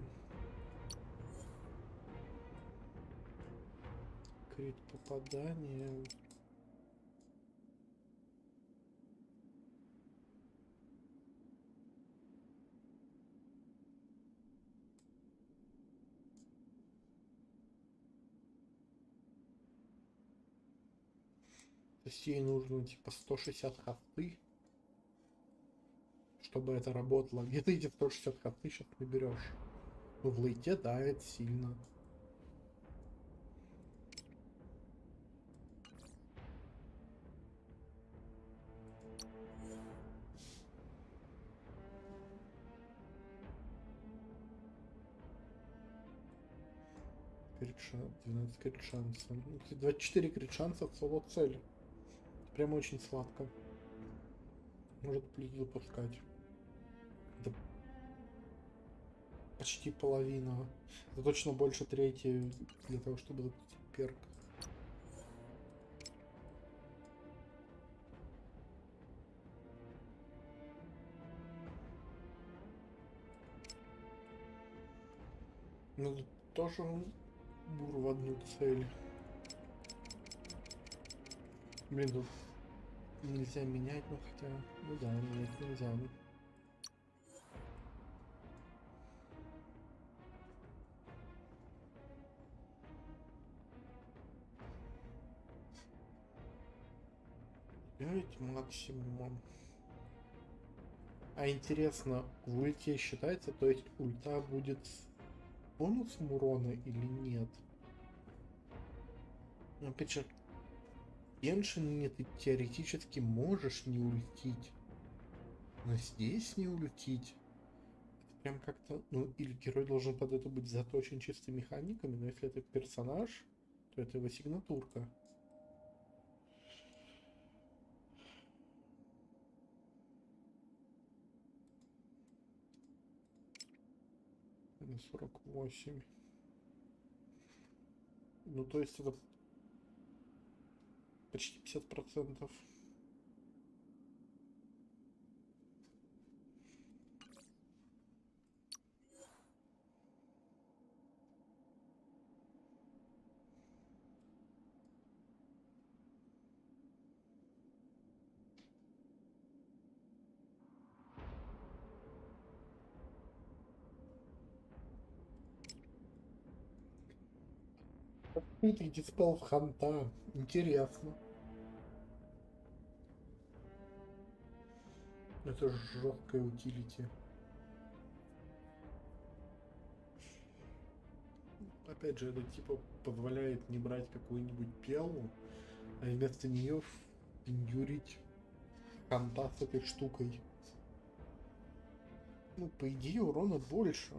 Крит попадания. То есть ей нужно типа 160 хосты, чтобы это работало. Где ты эти 160 хосты сейчас наберешь? Ну, в лейте, да, это сильно. Крит шанс, 12 крит шанса. 24 крит шанса в соло цель. Прям очень сладко. Может плюс запускать. Это почти половина. Это точно больше третьей для того, чтобы запустить перк. Ну, тоже бур в одну цель. Блин, тут нельзя менять, но хотя... Ну да, менять нельзя. 9 максимум. А интересно, в ульте считается, то есть ульта будет с бонусом урона или нет? Опять же, Геншине ты теоретически можешь не ультить, но здесь не ультить. Это прям как-то, ну, или герой должен под это быть заточен чисто механиками, но если это персонаж, то это его сигнатурка. На 48. Ну, то есть это почти 50%. Открытый диспел в ханта. Интересно. Это жесткая утилити. Опять же, это типа позволяет не брать какую-нибудь пелу, а вместо нее юрить ханта с этой штукой. Ну, по идее, урона больше.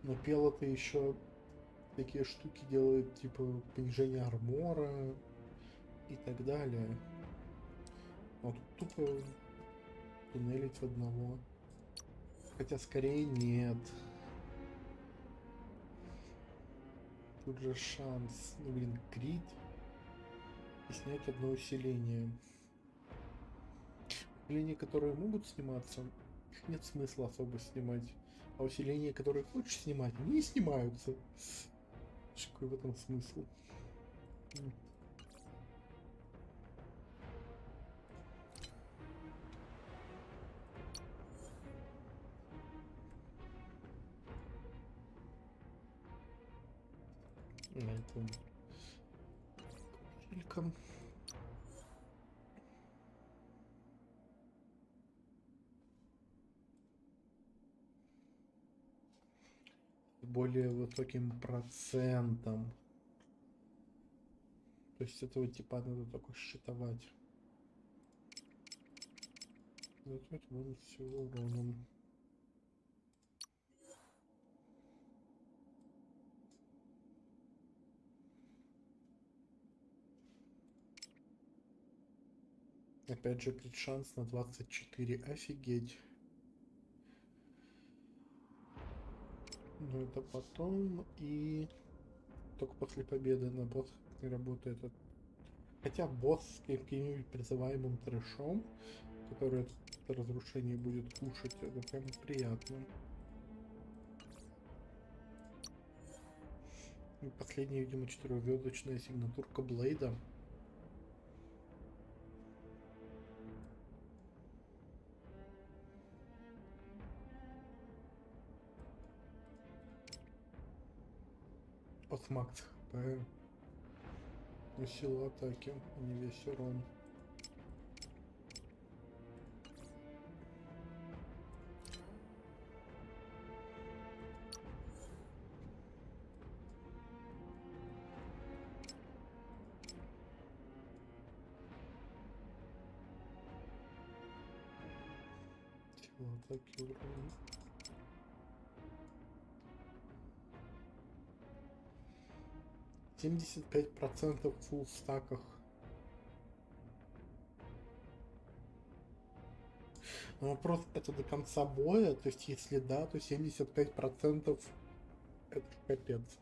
Но пела-то еще такие штуки делает, типа понижение армора и так далее. А тут тупо туннелить в одного. Хотя скорее нет. Тут же шанс, ну блин, крит и снять одно усиление. Усиления, которые могут сниматься, их нет смысла особо снимать. А усиления, которые хочешь снимать, они не снимаются. Какой в этом смысл? На этом крутильком. Более высоким процентом. То есть этого типа надо только считывать. Вот это будет всего уроном. Опять же, крит шанс на 24. Офигеть. Но это потом и только после победы на боссах не работает. Хотя босс с каким-нибудь призываемым трэшом, который это разрушение будет кушать, это прям приятно. И последняя, видимо, 4-звездочная сигнатурка Блейда. От макс хп. На силу атаки, а не весь урон. Сила атаки, урон. Семьдесят 75% в фулл стаках. Но вопрос, это до конца боя? То есть если да, то 75% это капец.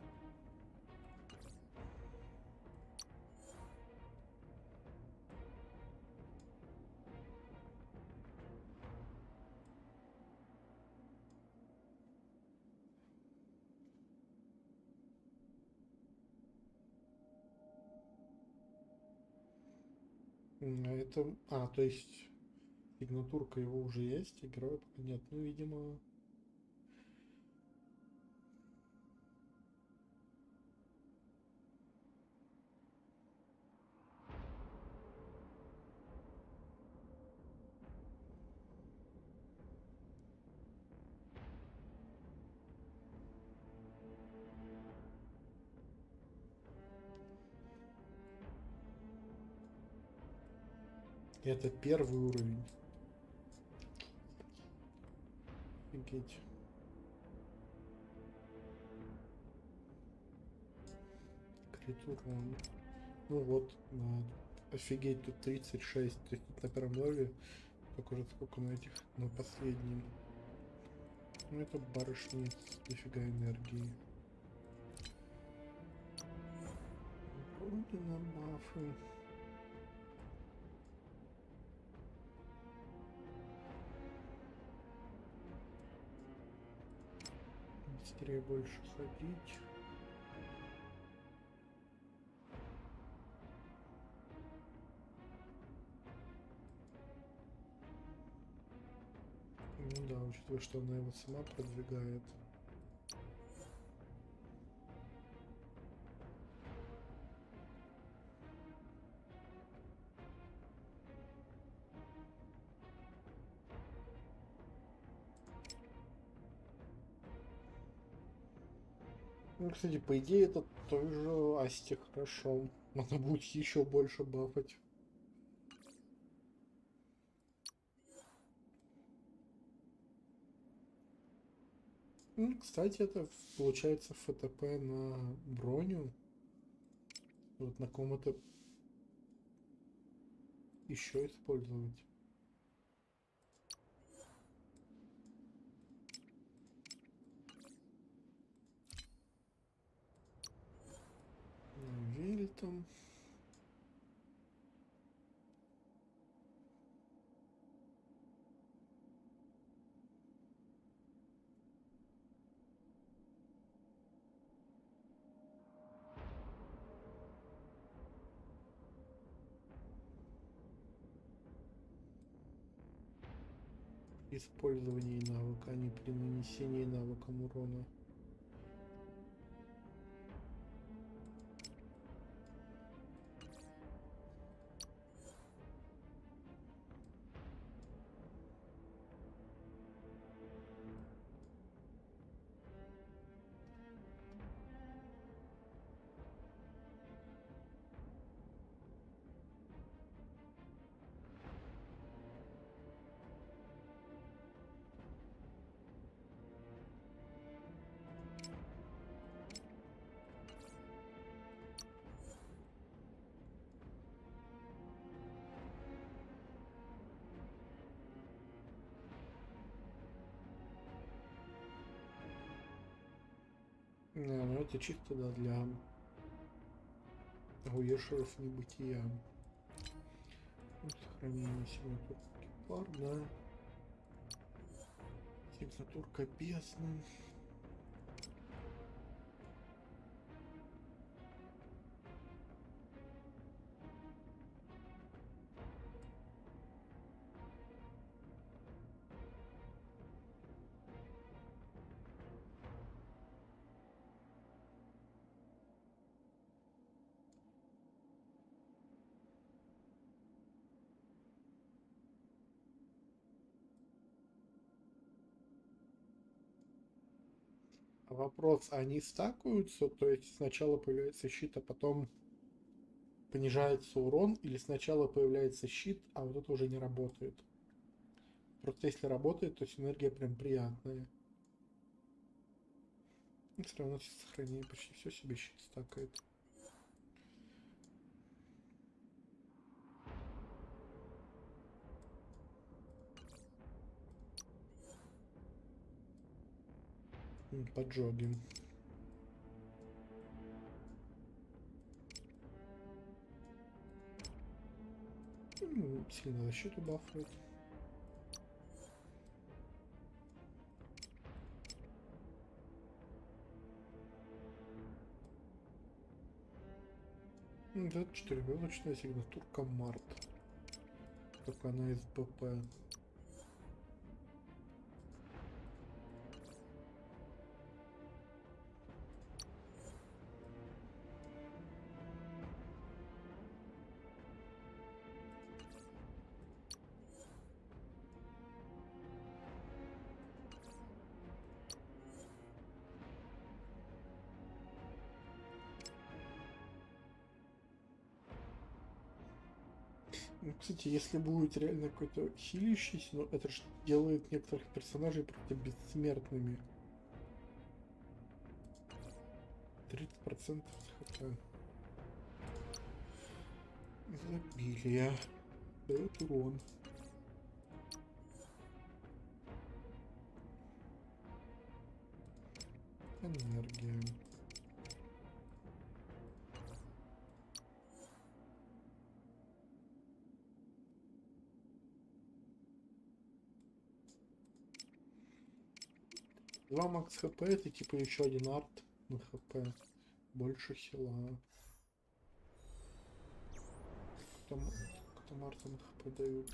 Это... то есть сигнатурка его уже есть, а героя пока нет. Ну, видимо... Это первый уровень. Офигеть. Крит урон. Ну вот, офигеть, тут 36. То есть тут на первом левеле, только уже сколько на этих, на последнем. Ну это барышни с дофига энергии. Родина бафы. Быстрее больше ходить. Ну да, учитывая, что она его сама продвигает. Ну, кстати, по идее, это тоже Асти хорошо. Она будет еще больше бафать. Ну, кстати, это получается ФТП на броню. Вот на ком-то еще использовать. Вильтом. Использование навыка, а не при нанесении навыком урона. Не, ну это чисто да, для уешеров небытия. Сохранение сигнатур гепарда. Сигнатурка бездны. Вопрос, они стакаются, то есть сначала появляется щит, а потом понижается урон, или сначала появляется щит, а вот это уже не работает? Просто если работает, то синергия прям приятная. И все равно сохранение почти все себе щит стакает. Поджоги. Сильно защиту бафает. Это 4-звездочная сигнатурка Март. Только она из БП. Ну, кстати, если будет реально какой-то хилящийся, но это же делает некоторых персонажей просто бессмертными. 30% хп. Изобилие. Дает урон. Энергия. 2 макс хп, это типа еще один арт на хп. Больше хила. Там арты на хп дают.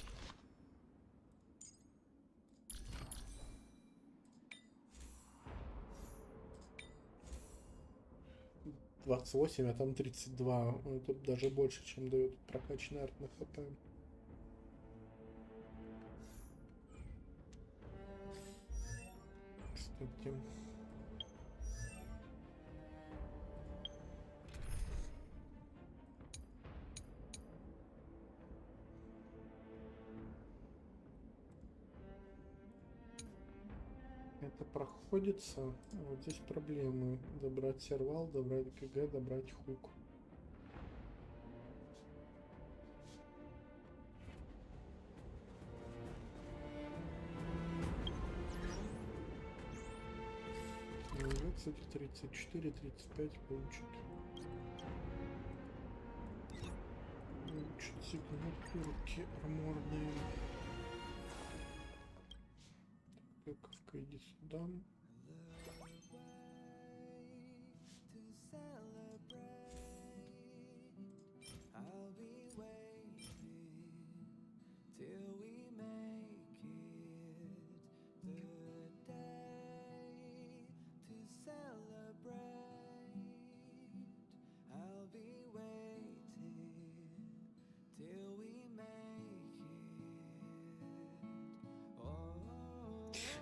28, а там 32. Это даже больше, чем дает прокачанный арт на хп. Кстати. Это проходится. А вот здесь проблемы. Добрать сервал, добрать ГГ, добрать хук. Ну, кстати, 34, 35 получит. Получит сигнатурки арморные. Пековка, иди сюда.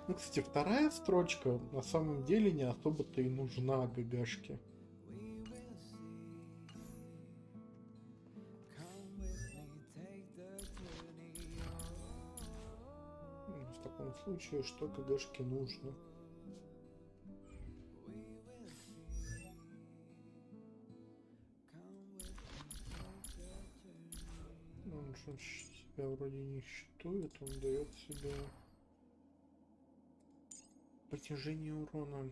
Ну, кстати, вторая строчка на самом деле не особо-то и нужна ГГшке. В таком случае, что ГГшке нужно? Он же себя вроде не считает, он дает себе понижение урона.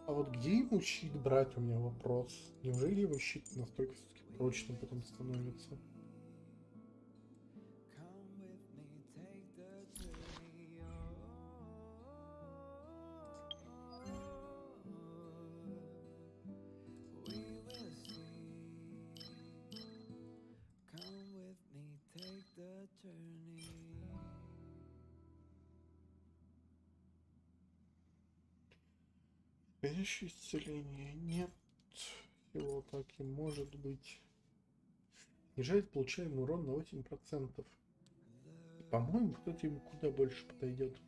А вот где ему щит брать, у меня вопрос. Неужели его щит настолько все-таки прочным потом становится? Настоящее исцеление нет. Всего так и может быть. Снижает получаемый урон на 8%. По-моему, кто-то ему куда больше подойдет.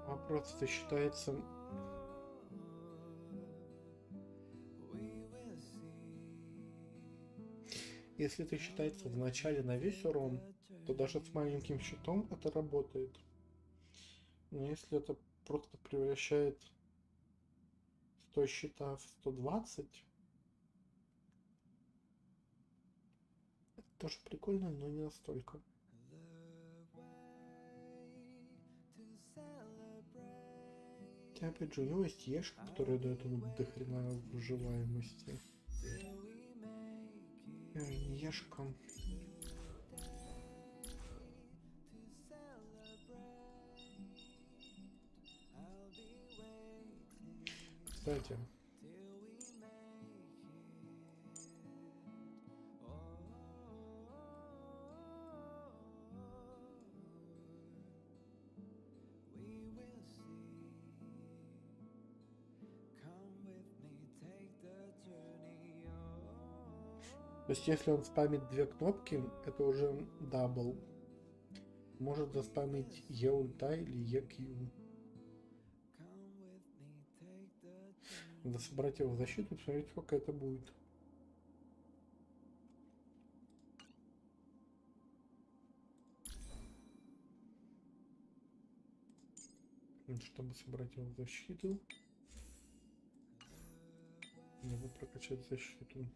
Вопрос-то считается... Если это считается в начале на весь урон, то даже с маленьким щитом это работает. Но если это просто превращает 100 щита в 120, это тоже прикольно, но не настолько. И опять же, у него есть ешка, которая дает ему дохрена выживаемости. Не ешка. Кстати, То есть если он спамит две кнопки, это уже дабл. Может заспамить Е ульта или EQ. Надо собрать его в защиту и посмотреть, сколько это будет. Чтобы собрать его в защиту, надо прокачать защиту.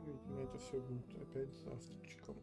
Видимо, это все будет опять завтрачком.